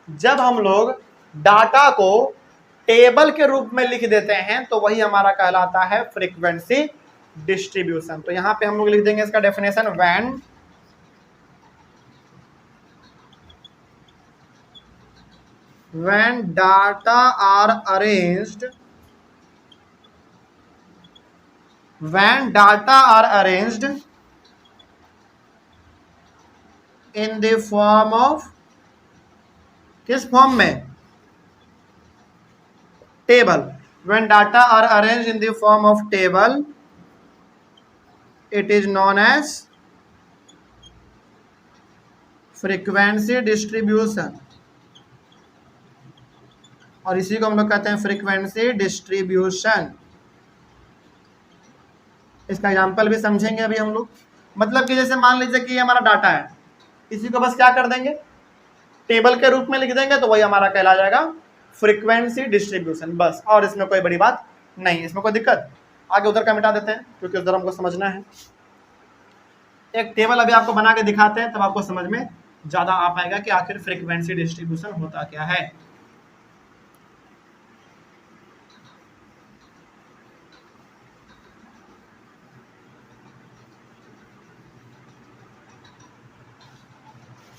जब हम लोग डाटा को टेबल के रूप में लिख देते हैं तो वही हमारा कहलाता है फ्रीक्वेंसी डिस्ट्रीब्यूशन। तो यहां पे हम लोग लिख देंगे इसका definition, when data are arranged in the form of, किस फॉर्म में? Table. when data are arranged in the form of table, it is known as frequency distribution, और इसी को हम लोग कहते हैं फ्रीक्वेंसी डिस्ट्रीब्यूशन। इसका एग्जांपल भी समझेंगे अभी हम लोग। मतलब कि जैसे मान लीजिए कि ये हमारा डाटा है, इसी को बस क्या कर देंगे, टेबल के रूप में लिख देंगे, तो वही हमारा कहला जाएगा फ्रीक्वेंसी डिस्ट्रीब्यूशन, बस। और इसमें कोई बड़ी बात नहीं, इसमें कोई दिक्कत, आगे उधर का मिटा देते हैं क्योंकि उधर हमको समझना है। एक टेबल अभी आपको बना के दिखाते हैं, तब आपको समझ में ज्यादा आ पाएगा कि आखिर फ्रीक्वेंसी डिस्ट्रीब्यूशन होता क्या है।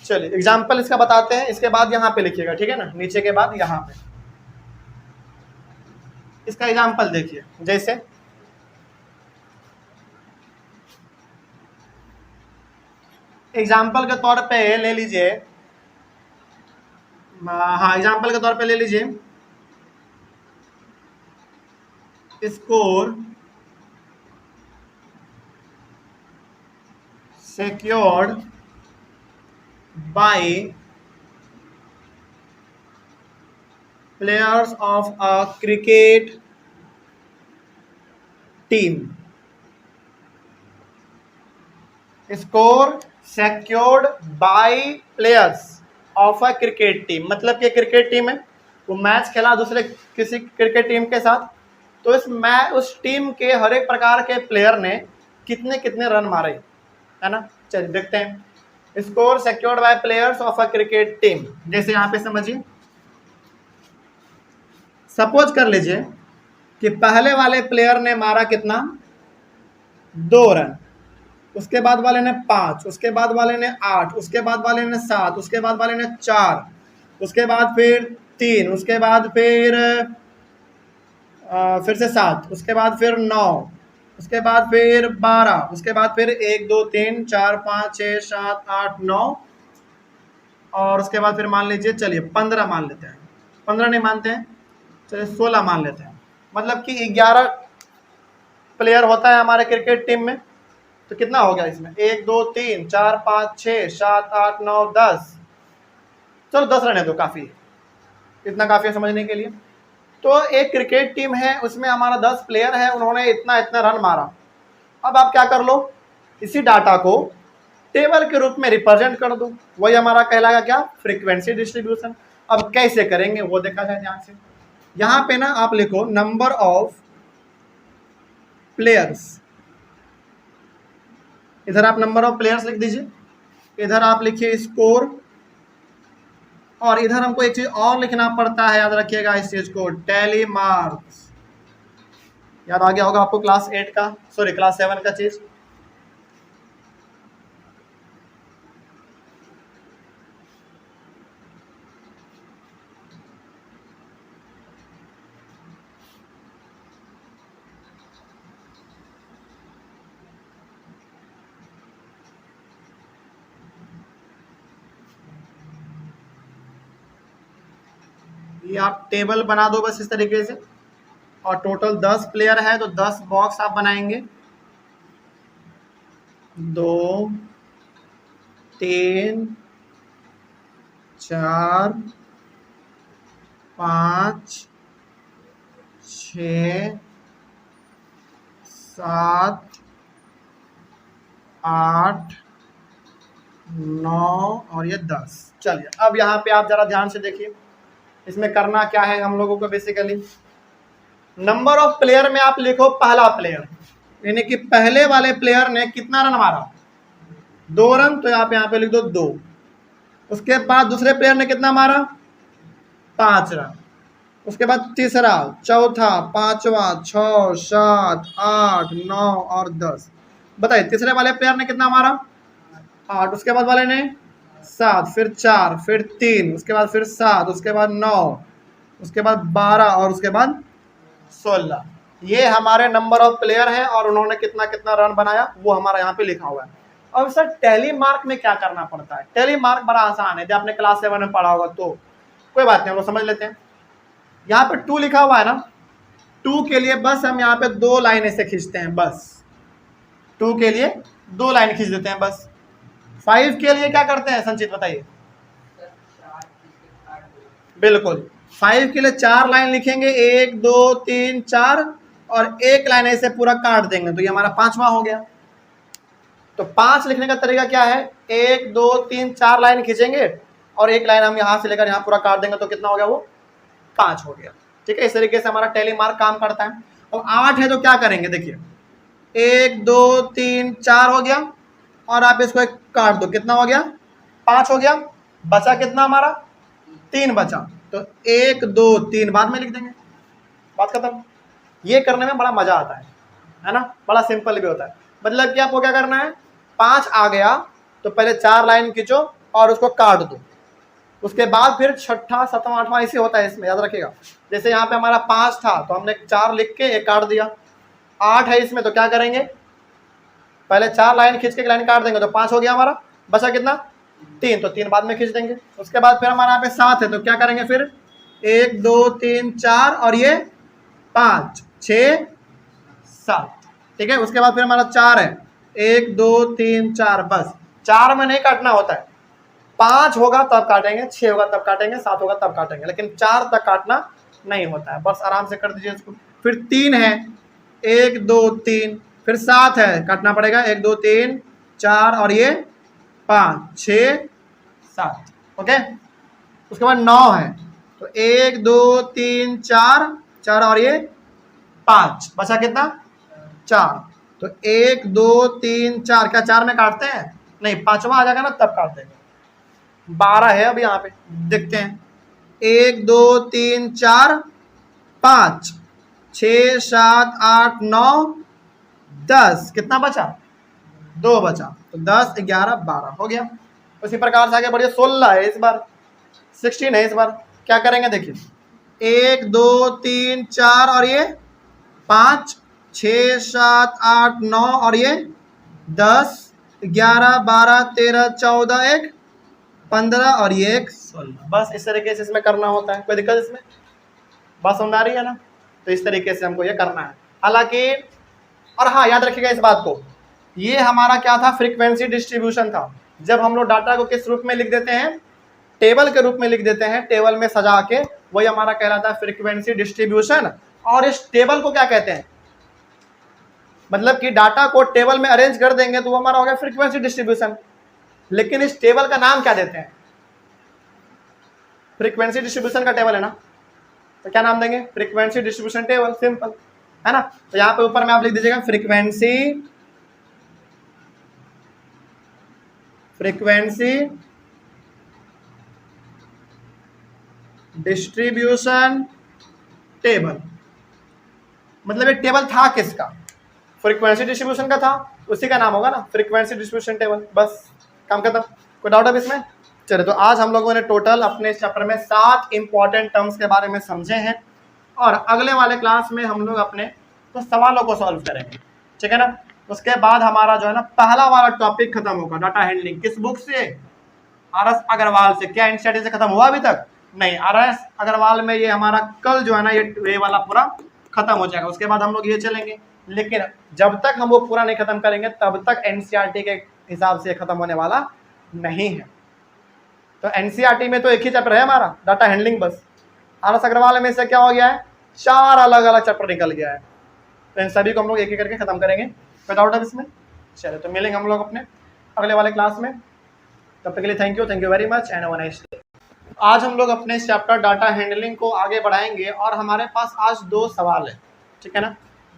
चलिए एग्जाम्पल इसका बताते हैं, इसके बाद यहाँ पे लिखिएगा, ठीक है ना, नीचे के बाद यहाँ पे इसका एग्जाम्पल देखिए। जैसे एग्जाम्पल के तौर पे ले लीजिए, हाँ एग्जाम्पल के तौर पे ले लीजिए score secured by players of a cricket team। Score secured by players of a cricket team, मतलब कि क्रिकेट टीम है, वो मैच खेला दूसरे किसी क्रिकेट टीम के साथ, तो उस टीम के हर एक प्रकार के प्लेयर ने कितने कितने रन मारे, है ना। चलिए देखते हैं, score secured by players of a cricket team. जैसे यहाँ पे समझिए, सपोज कर लीजिए कि पहले वाले प्लेयर ने मारा कितना, 2 रन, उसके बाद वाले ने 5, उसके बाद वाले ने 8, उसके बाद वाले ने 7, उसके बाद वाले ने 4, उसके बाद फिर 3, उसके बाद फिर से 7, उसके बाद फिर 9, उसके बाद फिर 12, उसके बाद फिर 1 2 3 4 5 6 7 8 9, और उसके बाद फिर मान लीजिए, चलिए 15 मान लेते हैं, 15 नहीं मानते हैं, चलिए 16 मान लेते हैं। मतलब कि 11 प्लेयर होता है हमारे क्रिकेट टीम में, तो कितना हो गया इसमें, 1 2 3 4 5 6 7 8 9 10, चलो 10 रहने दो, काफ़ी, इतना काफ़ी है समझने के लिए। तो एक क्रिकेट टीम है, उसमें हमारा 10 प्लेयर है, उन्होंने इतना इतना रन मारा। अब आप क्या कर लो, इसी डाटा को टेबल के रूप में रिप्रेजेंट कर दो, वही हमारा कहलाएगा क्या, फ्रीक्वेंसी डिस्ट्रीब्यूशन। अब कैसे करेंगे वो देखा जाए ध्यान से। यहाँ पे ना आप लिखो नंबर ऑफ प्लेयर्स, इधर आप नंबर ऑफ प्लेयर्स लिख दीजिए, इधर आप लिखिए स्कोर, और इधर हमको एक चीज और लिखना पड़ता है, याद रखिएगा इस चीज को, टैली मार्क्स। याद आ गया होगा आपको क्लास 8 का, सॉरी क्लास 7 का चीज। ये आप टेबल बना दो बस इस तरीके से, और टोटल 10 प्लेयर है तो 10 बॉक्स आप बनाएंगे, 2 3 4 5 6 7 8 9 और ये 10। चलिए अब यहाँ पे आप जरा ध्यान से देखिए, इसमें करना क्या है हम लोगों को, बेसिकली नंबर ऑफ प्लेयर में आप लिखो पहला प्लेयर, यानी कि पहले वाले प्लेयर ने कितना रन मारा, 2 रन, तो आप यहाँ पे लिख दो 2। उसके बाद दूसरे प्लेयर ने कितना मारा, 5 रन। उसके बाद तीसरा, चौथा, पांचवा, 6 7 8 9 और 10। बताइए तीसरे वाले प्लेयर ने कितना मारा, 8, उसके बाद वाले ने 7, फिर 4, फिर 3, उसके बाद फिर 7, उसके बाद 9, उसके बाद 12 और उसके बाद 16। ये हमारे नंबर ऑफ प्लेयर हैं और उन्होंने कितना कितना रन बनाया वो हमारा यहाँ पे लिखा हुआ है। अब सर टैली मार्क में क्या करना पड़ता है, टैली मार्क बड़ा आसान है, जब आपने क्लास 7 में पढ़ा होगा तो कोई बात नहीं, हम लोग समझ लेते हैं। यहाँ पे 2 लिखा हुआ है ना, 2 के लिए बस हम यहाँ पे 2 लाइन ऐसे खींचते हैं, बस 2 के लिए 2 लाइन खींच देते हैं बस। 5 के लिए क्या करते हैं संचित बताइए? बिल्कुल 5 के लिए 4 लाइन लिखेंगे, 1 2 3 4 और एक लाइन ऐसे पूरा काट देंगे, तो ये हमारा 5वां हो गया। तो 5 लिखने का तरीका क्या है? 1 2 3 4 लाइन खींचेंगे और एक लाइन हम यहां से लेकर यहां पूरा काट देंगे, तो कितना हो गया? वो 5 हो गया। ठीक है, इस तरीके से हमारा टैली मार्क काम करता है। अब 8 है तो क्या करेंगे? देखिए 1 2 3 4 हो गया और आप इसको एक काट दो, कितना हो गया? 5 हो गया। बचा कितना हमारा? 3 बचा, तो 1 2 3 बाद में लिख देंगे, बात खत्म। ये करने में बड़ा मजा आता है ना, बड़ा सिंपल भी होता है। मतलब कि आपको क्या करना है, 5 आ गया तो पहले 4 लाइन खींचो और उसको काट दो, उसके बाद फिर 6ठा 7वां 8वां ऐसे होता है, इसमें याद रखिएगा। जैसे यहाँ पे हमारा 5 था तो हमने 4 लिख के एक काट दिया, 8 है इसमें तो क्या करेंगे, पहले 4 लाइन खींच के एक लाइन काट देंगे, तो 5 हो गया हमारा। बचा कितना? 3, तो 3 बाद में खींच देंगे। उसके बाद फिर हमारा यहाँ पे 7 है तो क्या करेंगे फिर, 1 2 3 4 और ये 5 6 7, ठीक है। उसके बाद फिर हमारा 4 है, 1 2 3 4, बस 4 में नहीं काटना होता है, 5 होगा तब काटेंगे, 6 होगा तब काटेंगे, 7 होगा तब काटेंगे, लेकिन 4 तक काटना नहीं होता है। बस आराम से कर दीजिए इसको। फिर 3 है, 1 2 3, फिर 7 है, काटना पड़ेगा, 1 2 3 4 और ये 5 6 7, ओके। उसके बाद 9 है तो 1 2 3 4 4 और ये 5, बचा कितना? 4, तो 1 2 3 4, क्या 4 में काटते हैं? नहीं, 5वां आ जाएगा ना तब काट देंगे। 12 है अब यहाँ पे, देखते हैं, 1 2 3 4 5 6 7 8 9 10, कितना बचा? 2 बचा, तो 10 11 12 हो गया। उसी प्रकार से आगे बढ़िए, 16 है इस बार, 16 है इस बार, क्या करेंगे देखिए, 1 2 3 4 और ये 5 6 7 8 9 और ये 10 11 12 13 14 1 15 और ये 16, बस इस तरीके से इसमें करना होता है। कोई दिक्कत इसमें? बात समझ आ रही है ना? तो इस तरीके से हमको ये करना है। हालांकि, और हाँ याद रखिएगा इस बात को, ये हमारा क्या था? फ्रीक्वेंसी डिस्ट्रीब्यूशन था। जब हम लोग डाटा को किस रूप में लिख देते हैं? टेबल के रूप में लिख देते हैं, टेबल में सजा के, वही हमारा कहलाता है फ्रीक्वेंसी डिस्ट्रीब्यूशन। और इस टेबल को क्या कहते हैं? मतलब कि डाटा को टेबल में अरेंज कर देंगे तो वो हमारा हो गया फ्रीक्वेंसी डिस्ट्रीब्यूशन। लेकिन इस टेबल का नाम क्या देते हैं? फ्रीक्वेंसी डिस्ट्रीब्यूशन का टेबल है ना, तो क्या नाम देंगे? फ्रीक्वेंसी डिस्ट्रीब्यूशन टेबल, सिंपल है ना। तो यहाँ पे ऊपर में आप लिख दीजिएगा फ्रीक्वेंसी डिस्ट्रीब्यूशन टेबल। मतलब ये टेबल था किसका? फ्रीक्वेंसी डिस्ट्रीब्यूशन का था, उसी का नाम होगा ना फ्रीक्वेंसी डिस्ट्रीब्यूशन टेबल। बस काम खत्म। कोई डाउट है इसमें? चलिए, तो आज हम लोगों ने टोटल अपने इस चैप्टर में 7 इंपॉर्टेंट टर्म्स के बारे में समझे हैं, और अगले वाले क्लास में हम लोग अपने तो सवालों को सॉल्व करेंगे, ठीक है ना। उसके बाद हमारा जो है ना पहला वाला टॉपिक खत्म होगा, डाटा हैंडलिंग। किस बुक से? RS अग्रवाल से। क्या एनसीईआरटी से खत्म हुआ अभी तक? नहीं, RS अग्रवाल में ये हमारा कल जो है ना ये वाला पूरा खत्म हो जाएगा। उसके बाद हम लोग ये चलेंगे, लेकिन जब तक हम वो पूरा नहीं खत्म करेंगे तब तक एनसीईआरटी के हिसाब से खत्म होने वाला नहीं है। तो एनसीईआरटी में तो एक ही चैप्टर है हमारा, डाटा हैंडलिंग बस। RS अग्रवाल में से क्या हो गया है? 4 अलग अलग चैप्टर निकल गया है। तो इन सभी को हम लोग एक एक करके खत्म करेंगे। कोई डाउट है इसमें? चलिए, तो मिलेंगे हम लोग अपने अगले वाले क्लास में। तब तक के लिए thank you very much and have a nice day. आज हम लोग अपने चैप्टर डाटा हैंडलिंग को आगे बढ़ाएंगे, और हमारे पास आज 2 सवाल है, ठीक है ना।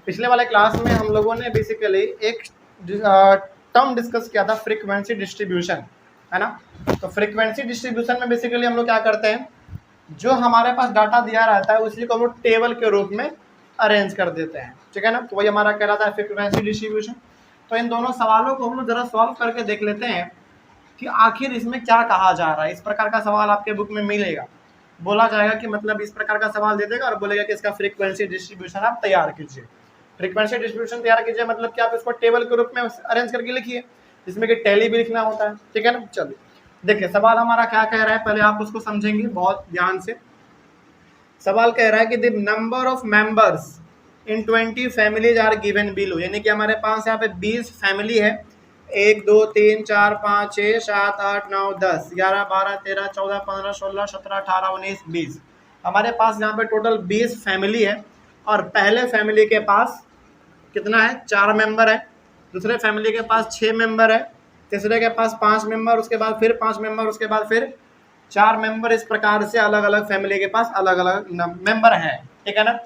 पिछले वाले क्लास में हम लोगों ने बेसिकली एक टर्म डिस्कस किया था, फ्रीक्वेंसी डिस्ट्रीब्यूशन, है ना। तो फ्रीक्वेंसी डिस्ट्रीब्यूशन में बेसिकली हम लोग क्या करते हैं, जो हमारे पास डाटा दिया रहता है उसी को हम लोग टेबल के रूप में अरेंज कर देते हैं, ठीक है ना। तो वही हमारा कहलाता है फ्रीक्वेंसी डिस्ट्रीब्यूशन। तो इन दोनों सवालों को हम लोग जरा सॉल्व करके देख लेते हैं कि आखिर इसमें क्या कहा जा रहा है। इस प्रकार का सवाल आपके बुक में मिलेगा, बोला जाएगा कि मतलब इस प्रकार का सवाल दे देगा और बोलेगा कि इसका फ्रीक्वेंसी डिस्ट्रीब्यूशन आप तैयार कीजिए। फ्रीक्वेंसी डिस्ट्रीब्यूशन तैयार कीजिए मतलब कि आप इसको टेबल के रूप में अरेंज करके लिखिए, जिसमें कि टैली भी लिखना होता है, ठीक है ना। चलिए देखिए सवाल हमारा क्या कह रहा है, पहले आप उसको समझेंगे बहुत ध्यान से। सवाल कह रहा है कि the number of members in 20 families are given below, यानी कि हमारे पास यहाँ पे 20 फैमिली है 1 2 3 4 5 6 7 8 9 10 11 12 13 14 15 16 17 18 19 20। हमारे पास यहाँ पे टोटल 20 फैमिली है। और पहले फैमिली के पास कितना है, 4 मेंबर है। दूसरे फैमिली के पास 6 मेंबर है। तीसरे के पास 5 मेंबर, उसके बाद फिर 5 मेंबर, उसके बाद फिर 4 मेंबर। इस प्रकार से अलग अलग फैमिली के पास अलग अलग मेंबर हैं, ठीक है ना।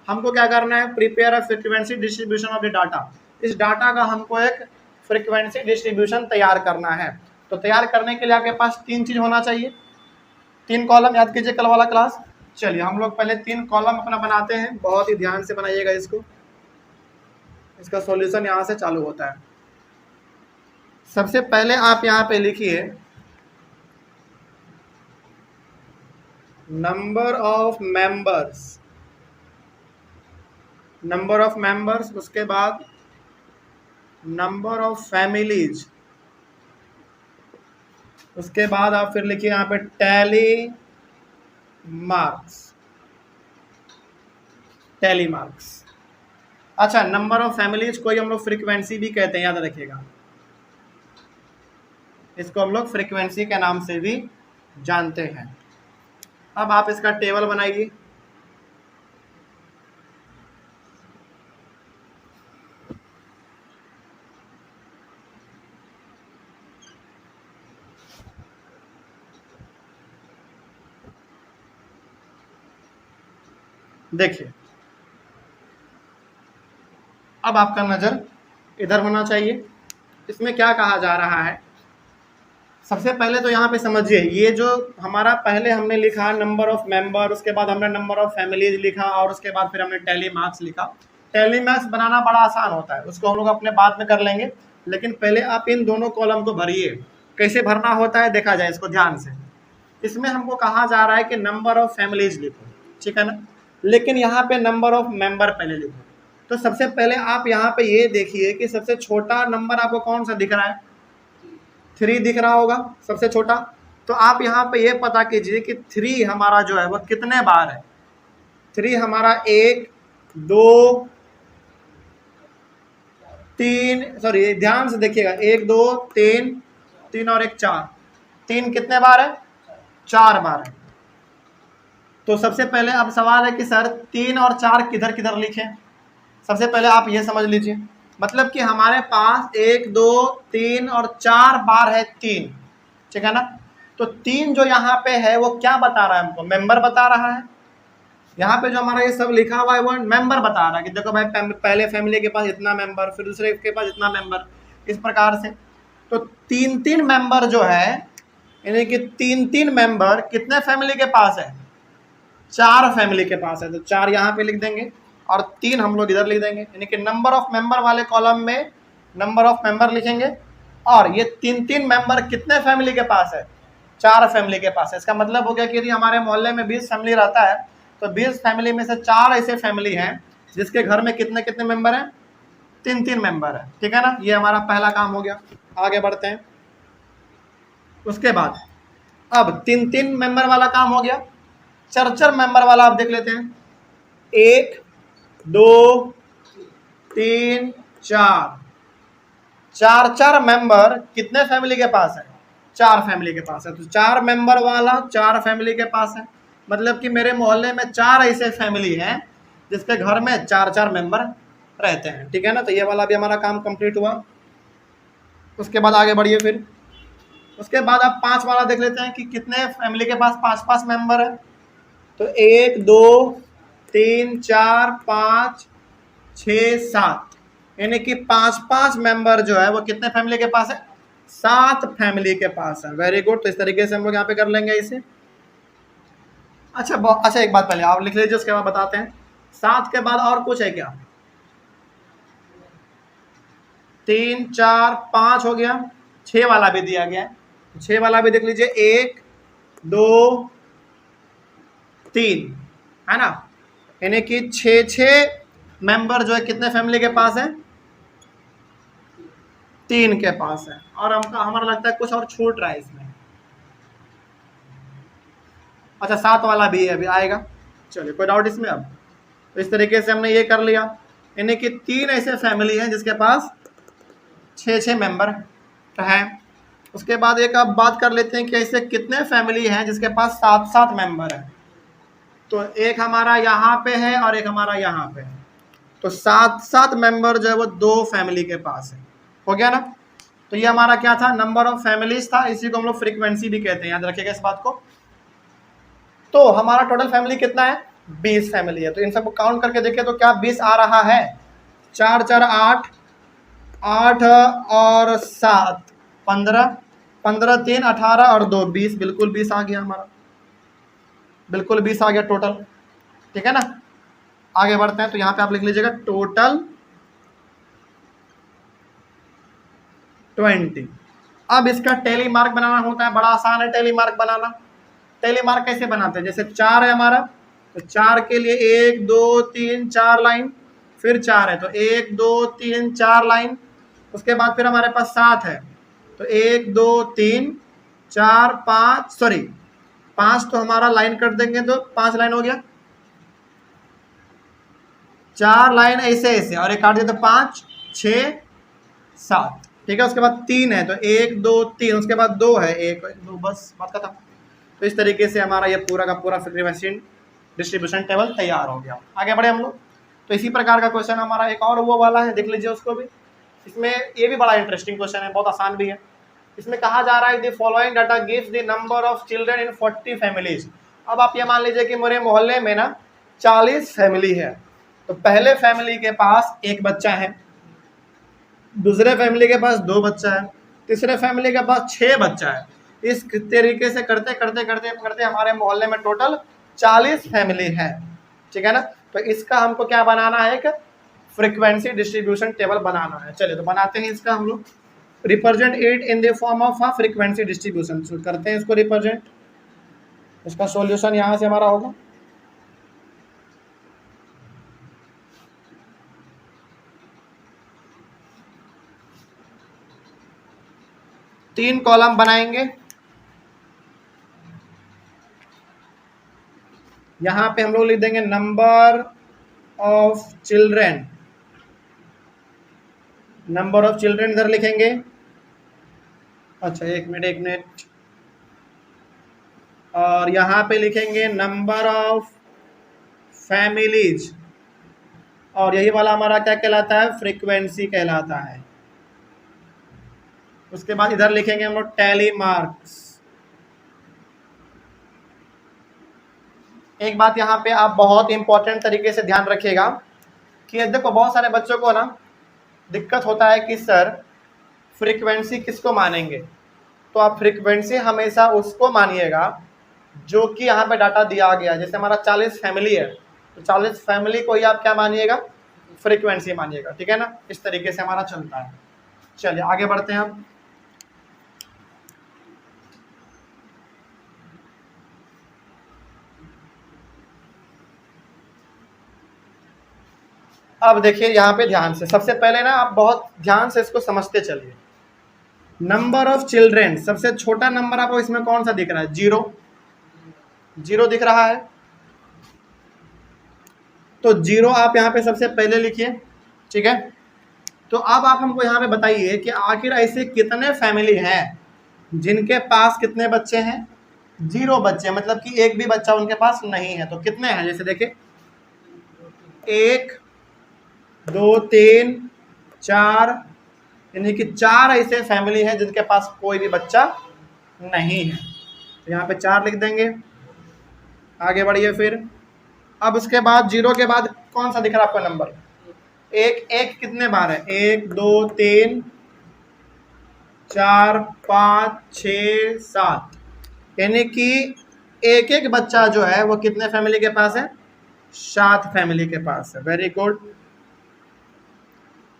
हमको क्या करना है, prepare a frequency distribution of the data. इस डाटा का हमको एक फ्रीक्वेंसी डिस्ट्रीब्यूशन तैयार करना है। तो तैयार करने के लिए आपके पास 3 चीज होना चाहिए, 3 कॉलम। याद कीजिए कल वाला क्लास। चलिए हम लोग पहले 3 कॉलम अपना बनाते हैं, बहुत ही ध्यान से बनाइएगा इसको। इसका सॉल्यूशन यहाँ से चालू होता है। सबसे पहले आप यहाँ पे लिखिए number of members, number of members, उसके बाद नंबर ऑफ फैमिलीज, उसके बाद आप फिर लिखिए यहाँ पे टैली मार्क्स, टैली मार्क्स। अच्छा, नंबर ऑफ फैमिलीज को हम लोग फ्रीक्वेंसी भी कहते हैं, याद रखिएगा। इसको हम लोग फ्रीक्वेंसी के नाम से भी जानते हैं। अब आप इसका टेबल बनाइए। देखिए, अब आपका नजर इधर होना चाहिए। इसमें क्या कहा जा रहा है, सबसे पहले तो यहाँ पे समझिए, ये जो हमारा पहले हमने लिखा नंबर ऑफ मेंबर, उसके बाद हमने नंबर ऑफ फैमिलीज लिखा, और उसके बाद फिर हमने टैली मार्क्स लिखा। टैली मार्क्स बनाना बड़ा आसान होता है, उसको हम लोग अपने बाद में कर लेंगे। लेकिन पहले आप इन दोनों कॉलम को भरिए। कैसे भरना होता है देखा जाए इसको ध्यान से। इसमें हमको कहा जा रहा है कि नंबर ऑफ फैमिलीज लिखो, ठीक है ना, लेकिन यहाँ पे नंबर ऑफ मेंबर पहले लिखो। तो सबसे पहले आप यहाँ पे ये देखिए कि सबसे छोटा नंबर आपको कौन सा दिख रहा है, 3 दिख रहा होगा सबसे छोटा। तो आप यहाँ पे ये पता कीजिए कि 3 हमारा जो है वो कितने बार है। 3 हमारा 1 2 3, सॉरी ध्यान से देखिएगा, 1 2 3, 3 और 1 4, 3 कितने बार है, 4 बार है। तो सबसे पहले अब सवाल है कि सर 3 और 4 किधर किधर लिखें। सबसे पहले आप ये समझ लीजिए, मतलब कि हमारे पास 1 2 3 और 4 बार है 3, ठीक है ना। तो 3 जो यहाँ पे है वो क्या बता रहा है हमको, मेंबर बता रहा है। यहाँ पे जो हमारा ये सब लिखा हुआ है वो मेंबर बता रहा है कि देखो भाई पहले फैमिली के पास इतना मेंबर, फिर दूसरे के पास इतना मेंबर, इस प्रकार से। तो 3 मेंबर जो है, यानी कि 3 मेंबर कितने फैमिली के पास है, 4 फैमिली के पास है। तो 4 यहाँ पे लिख देंगे और 3 हम लोग इधर लिख देंगे, यानी कि नंबर ऑफ मेंबर वाले कॉलम में नंबर ऑफ मेंबर लिखेंगे। और ये 3 मेंबर कितने फैमिली के पास है, 4 फैमिली के पास है। इसका मतलब हो गया कि यदि हमारे मोहल्ले में 20 फैमिली रहता है तो 20 फैमिली में से 4 ऐसे फैमिली हैं जिसके घर में कितने कितने मेंबर हैं, 3 मेंबर है, ठीक है ना। ये हमारा पहला काम हो गया। आगे बढ़ते हैं। उसके बाद अब 3 मेंबर वाला काम हो गया। 4 मेंबर वाला आप देख लेते हैं, 1 2 3 4, 4 मेंबर कितने फैमिली के पास है, 4 फैमिली के पास है। तो 4 मेंबर वाला 4 फैमिली के पास है, मतलब कि मेरे मोहल्ले में 4 ऐसे फैमिली हैं जिसके घर में 4 मेंबर रहते हैं, ठीक है ना। तो ये वाला भी हमारा काम कंप्लीट हुआ। उसके बाद आगे बढ़िए। फिर उसके बाद आप 5 वाला देख लेते हैं कि कितने फैमिली के पास 5 मेंबर है। तो 1 2 3 4 5 6 7, यानी कि 5 मेंबर जो है वो कितने फैमिली के पास है, 7 फैमिली के पास है। Very good. तो इस तरीके से हम लोग यहाँ पे कर लेंगे इसे। अच्छा एक बात पहले आप लिख लीजिए, उसके बाद बताते हैं। 7 के बाद और कुछ है क्या, 3 4 5 हो गया, 6 वाला भी दिया गया है। 6 वाला भी देख लीजिए, 1 2 3, है ना, यानी कि 6 मेंबर जो है कितने फैमिली के पास है, 3 के पास है। और हमारा लगता है कुछ और छूट रहा है इसमें। अच्छा 7 वाला भी अभी आएगा, चलिए कोई डाउट इसमें। अब तो इस तरीके से हमने ये कर लिया, यानी कि 3 ऐसे फैमिली हैं जिसके पास 6 मेंबर है। है। उसके बाद एक अब बात कर लेते हैं कि ऐसे कितने फैमिली हैं जिसके पास 7-7 मेंबर हैं। तो एक हमारा यहाँ पे है और एक हमारा यहाँ पे है, तो 7-7 मेंबर जो है वो 2 फैमिली के पास है। हो गया ना। तो ये हमारा क्या था, नंबर ऑफ फैमिलीज था, इसी को हम लोग फ्रीक्वेंसी भी कहते हैं, याद रखिएगा इस बात को। तो हमारा टोटल फैमिली कितना है, 20 फैमिली है। तो इन सबको काउंट करके देखें तो क्या 20 आ रहा है, 4 4 8, 8 और 7 15, 15 3 18 और 2 20, बिल्कुल 20 आ गया हमारा, बिल्कुल 20 आ गया टोटल। ठीक है ना। आगे बढ़ते हैं, तो यहाँ पे आप लिख लीजिएगा टोटल 20। अब इसका टेली मार्क बनाना होता है, बड़ा आसान है टेली मार्क बनाना। टेली मार्क कैसे बनाते हैं, जैसे 4 है हमारा, तो 4 के लिए 1 2 3 4 लाइन, फिर 4 है तो 1 2 3 4 लाइन। उसके बाद फिर हमारे पास 7 है, तो 1 2 3 4 5, सॉरी 5 तो हमारा लाइन कर देंगे तो 5 लाइन हो गया, 4 लाइन ऐसे ऐसे और एक काट दिया तो 5 6 7। ठीक है। उसके बाद 3 है तो 1 2 3, उसके बाद 2 है 1 2, बस बात खत्म। तो इस तरीके से हमारा ये पूरा का पूरा फ्रीक्वेंसी डिस्ट्रीब्यूशन टेबल तैयार हो गया। आगे बढ़े हम लोग। तो इसी प्रकार का क्वेश्चन हमारा एक और वो वाला है, देख लीजिए उसको भी। इसमें ये भी बड़ा इंटरेस्टिंग क्वेश्चन है, बहुत आसान भी है। इसमें कहा जा रहा है the following data gives the number of children in 40 families. अब आप ये मान लीजिए कि मेरे मोहल्ले में ना 40 फैमिली है, तो पहले फैमिली के पास 1 बच्चा है, दूसरे फैमिली के पास 2 बच्चा है, तीसरे फैमिली के पास 6 बच्चा है। इस तरीके से करते करते करते करते हमारे मोहल्ले में टोटल 40 फैमिली है। ठीक है ना। तो इसका हमको क्या बनाना है, एक फ्रीक्वेंसी डिस्ट्रीब्यूशन टेबल बनाना है। चलिए तो बनाते हैं इसका हम लोग, represent it in the form of a frequency distribution. करते हैं इसको रिप्रेजेंट। इसका सॉल्यूशन यहाँ से हमारा होगा, तीन कॉलम बनाएंगे। यहाँ पे हम लोग लिख देंगे number of children, number of children इधर लिखेंगे। अच्छा एक मिनट, और यहाँ पे लिखेंगे नंबर ऑफ फैमिलीज, और यही वाला हमारा क्या कहलाता है, फ्रीक्वेंसी कहलाता है। उसके बाद इधर लिखेंगे हम लोग टैली मार्क्स। एक बात यहाँ पे आप बहुत इंपॉर्टेंट तरीके से ध्यान रखिएगा कि देखो बहुत सारे बच्चों को ना दिक्कत होता है कि सर फ्रीक्वेंसी किसको मानेंगे। तो आप फ्रीक्वेंसी हमेशा उसको मानिएगा जो कि यहाँ पे डाटा दिया गया। जैसे हमारा 40 फैमिली है, तो 40 फैमिली को ही आप क्या मानिएगा, फ्रीक्वेंसी मानिएगा। ठीक है ना। इस तरीके से हमारा चलता है। चलिए आगे बढ़ते हैं। अब देखिए यहाँ पे ध्यान से, सबसे पहले ना आप बहुत ध्यान से इसको समझते चलिए। नंबर ऑफ चिल्ड्रेन, सबसे छोटा नंबर आपको इसमें कौन सा दिख रहा है, 0 0 दिख रहा है, तो 0 आप यहाँ पे सबसे पहले लिखिए। ठीक है। तो अब आप हमको यहाँ पे बताइए कि आखिर ऐसे कितने फैमिली हैं जिनके पास कितने बच्चे हैं, 0 बच्चे, मतलब कि एक भी बच्चा उनके पास नहीं है। तो कितने हैं, जैसे देखिए 1 2 3 4, यानी कि 4 ऐसे फैमिली हैं जिनके पास कोई भी बच्चा नहीं है। तो यहाँ पे 4 लिख देंगे। आगे बढ़िए फिर। अब उसके बाद 0 के बाद कौन सा दिख रहा है आपका नंबर, एक कितने बार है, 1 2 3 4 5 6 7, यानी कि एक एक बच्चा जो है वो कितने फैमिली के पास है, 7 फैमिली के पास है। Very good.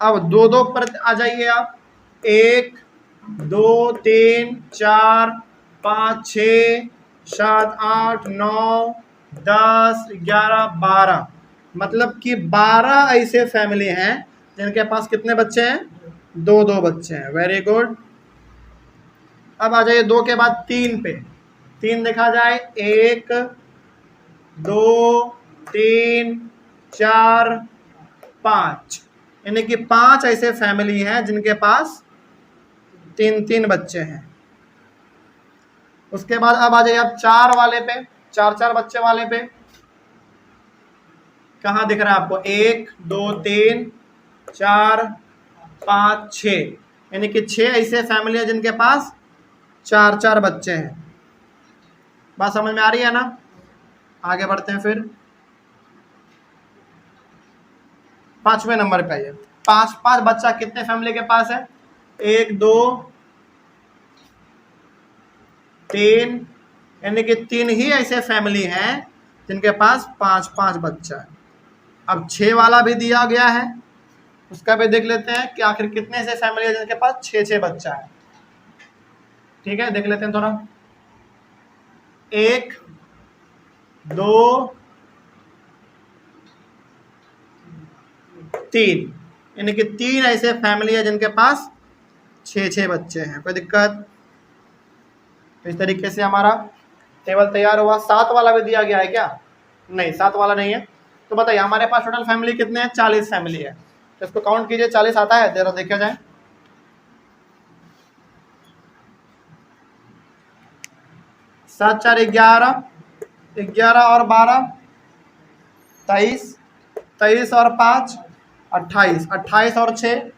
अब 2 2 पर आ जाइए आप, 1 2 3 4 5 6 7 8 9 10 11 12, मतलब कि 12 ऐसे फैमिली हैं जिनके पास कितने बच्चे हैं, 2 2 बच्चे हैं। Very good. अब आ जाइए 2 के बाद 3 पे, 3 देखा जाए, 1 2 3 4 5, यानी कि 5 ऐसे फैमिली हैं जिनके पास तीन तीन बच्चे हैं। उसके बाद अब आ जाइए आप 4 वाले पे, 4 बच्चे वाले पे। कहाँ दिख रहा है आपको? 1 2 3 4 5 6, यानी कि 6 ऐसे फैमिली है जिनके पास 4 बच्चे हैं। बात समझ में आ रही है ना? आगे बढ़ते हैं फिर 5वें नंबर पे आइए। 5 बच्चा कितने फैमिली के पास है? 1 2 3, यानी कि 3 ही ऐसे फैमिली हैं जिनके पास 5 बच्चा है। अब 6 वाला भी दिया गया है, उसका भी देख लेते हैं कि आखिर कितने ऐसे फैमिली है जिनके पास 6 बच्चा है। ठीक है, देख लेते हैं थोड़ा। 1 2 3, यानी कि 3 ऐसे फैमिली है जिनके पास 6 बच्चे हैं। कोई दिक्कत? तो इस तरीके से हमारा टेबल तैयार हुआ। 7 वाला भी दिया गया है क्या? नहीं, 7 वाला नहीं है। तो बताइए हमारे पास टोटल फैमिली कितने हैं? 40 फैमिली है। तो इसको काउंट कीजिए, 40 आता है? जरा देखा जाए। 7 4 11, 11 और 12 23, 23 और 5 28, 28 और 6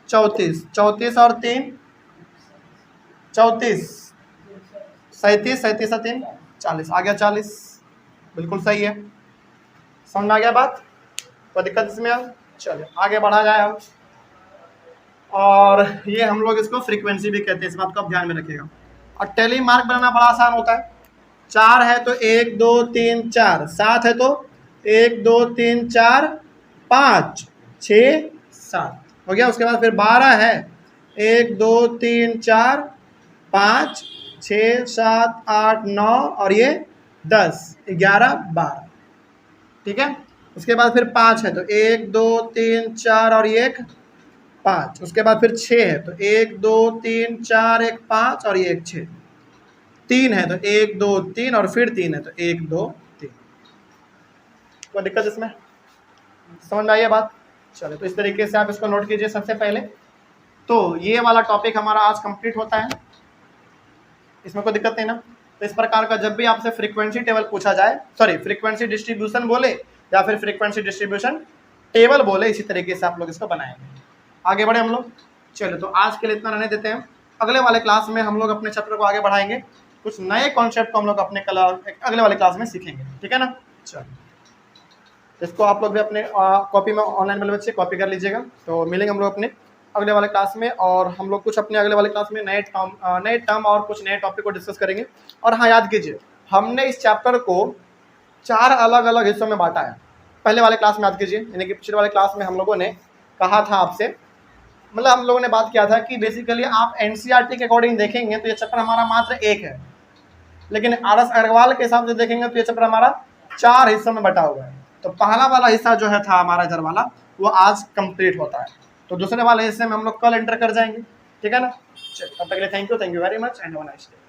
34, 34 और 3 34, 37, 37 और 3 40, आ गया 40। बिल्कुल सही है। समझ में आ गया बात? कोई दिक्कत इसमें? अब चलिए आगे बढ़ा जाए अब। और ये हम लोग इसको फ्रीक्वेंसी भी कहते हैं, इस बात को आप ध्यान में रखिएगा। और टेली मार्क बनाना बड़ा आसान होता है। 4 है तो 1 2 3 4, 7 है तो 1 2 3 4 5 6 7 हो गया। उसके बाद फिर 12 है, 1 2 3 4 5 6 7 8 9 और ये 10 11 12। ठीक है। उसके बाद फिर 5 है तो 1 2 3 4 और ये 5। उसके बाद फिर 6 है तो 1 2 3 4 1 5 और ये 6। 3 है तो 1 2 3 और फिर 3 है तो 1 2 3। कोई दिक्कत इसमें? समझ में आई है बात? चलिए, तो इस तरीके से आप इसको नोट कीजिए सबसे पहले। तो ये वाला टॉपिक हमारा आज कंप्लीट होता है, इसमें कोई दिक्कत नहीं ना? तो इस प्रकार का जब भी आपसे फ्रीक्वेंसी टेबल पूछा जाए, सॉरी फ्रीक्वेंसी डिस्ट्रीब्यूशन बोले या फिर फ्रीक्वेंसी डिस्ट्रीब्यूशन टेबल बोले, इसी तरीके से आप लोग इसको बनाएंगे। आगे बढ़े हम लोग। चलो, तो आज के लिए इतना रहने देते हैं। अगले वाले क्लास में हम लोग अपने चैप्टर को आगे बढ़ाएंगे, कुछ नए कॉन्सेप्ट को हम लोग अपने अगले वाले क्लास में सीखेंगे। ठीक है ना? चलो, इसको आप लोग भी अपने कॉपी में ऑनलाइन वाले बच्चे कॉपी कर लीजिएगा। तो मिलेंगे हम लोग अपने अगले वाले क्लास में, और हम लोग कुछ अपने अगले वाले क्लास में नए टर्म और कुछ नए टॉपिक को डिस्कस करेंगे। और हाँ, याद कीजिए हमने इस चैप्टर को 4 अलग अलग हिस्सों में बांटा है। पहले वाले क्लास में याद कीजिए, यानी कि पिछले वाले क्लास में हम लोगों ने कहा था आपसे, मतलब हम लोगों ने बात किया था कि बेसिकली आप एनसीईआरटी के अकॉर्डिंग देखेंगे तो ये चैप्टर हमारा मात्र 1 है, लेकिन आर.एस. अग्रवाल के हिसाब से देखेंगे तो ये चैप्टर हमारा 4 हिस्सों में बटा हुआ है। तो पहला वाला हिस्सा जो है था हमारा इधर वाला, वो आज कंप्लीट होता है। तो दूसरे वाले हिस्से में हम लोग कल एंटर कर जाएंगे। ठीक है ना? चलिए, तब तक के लिए thank you very much and have a nice day.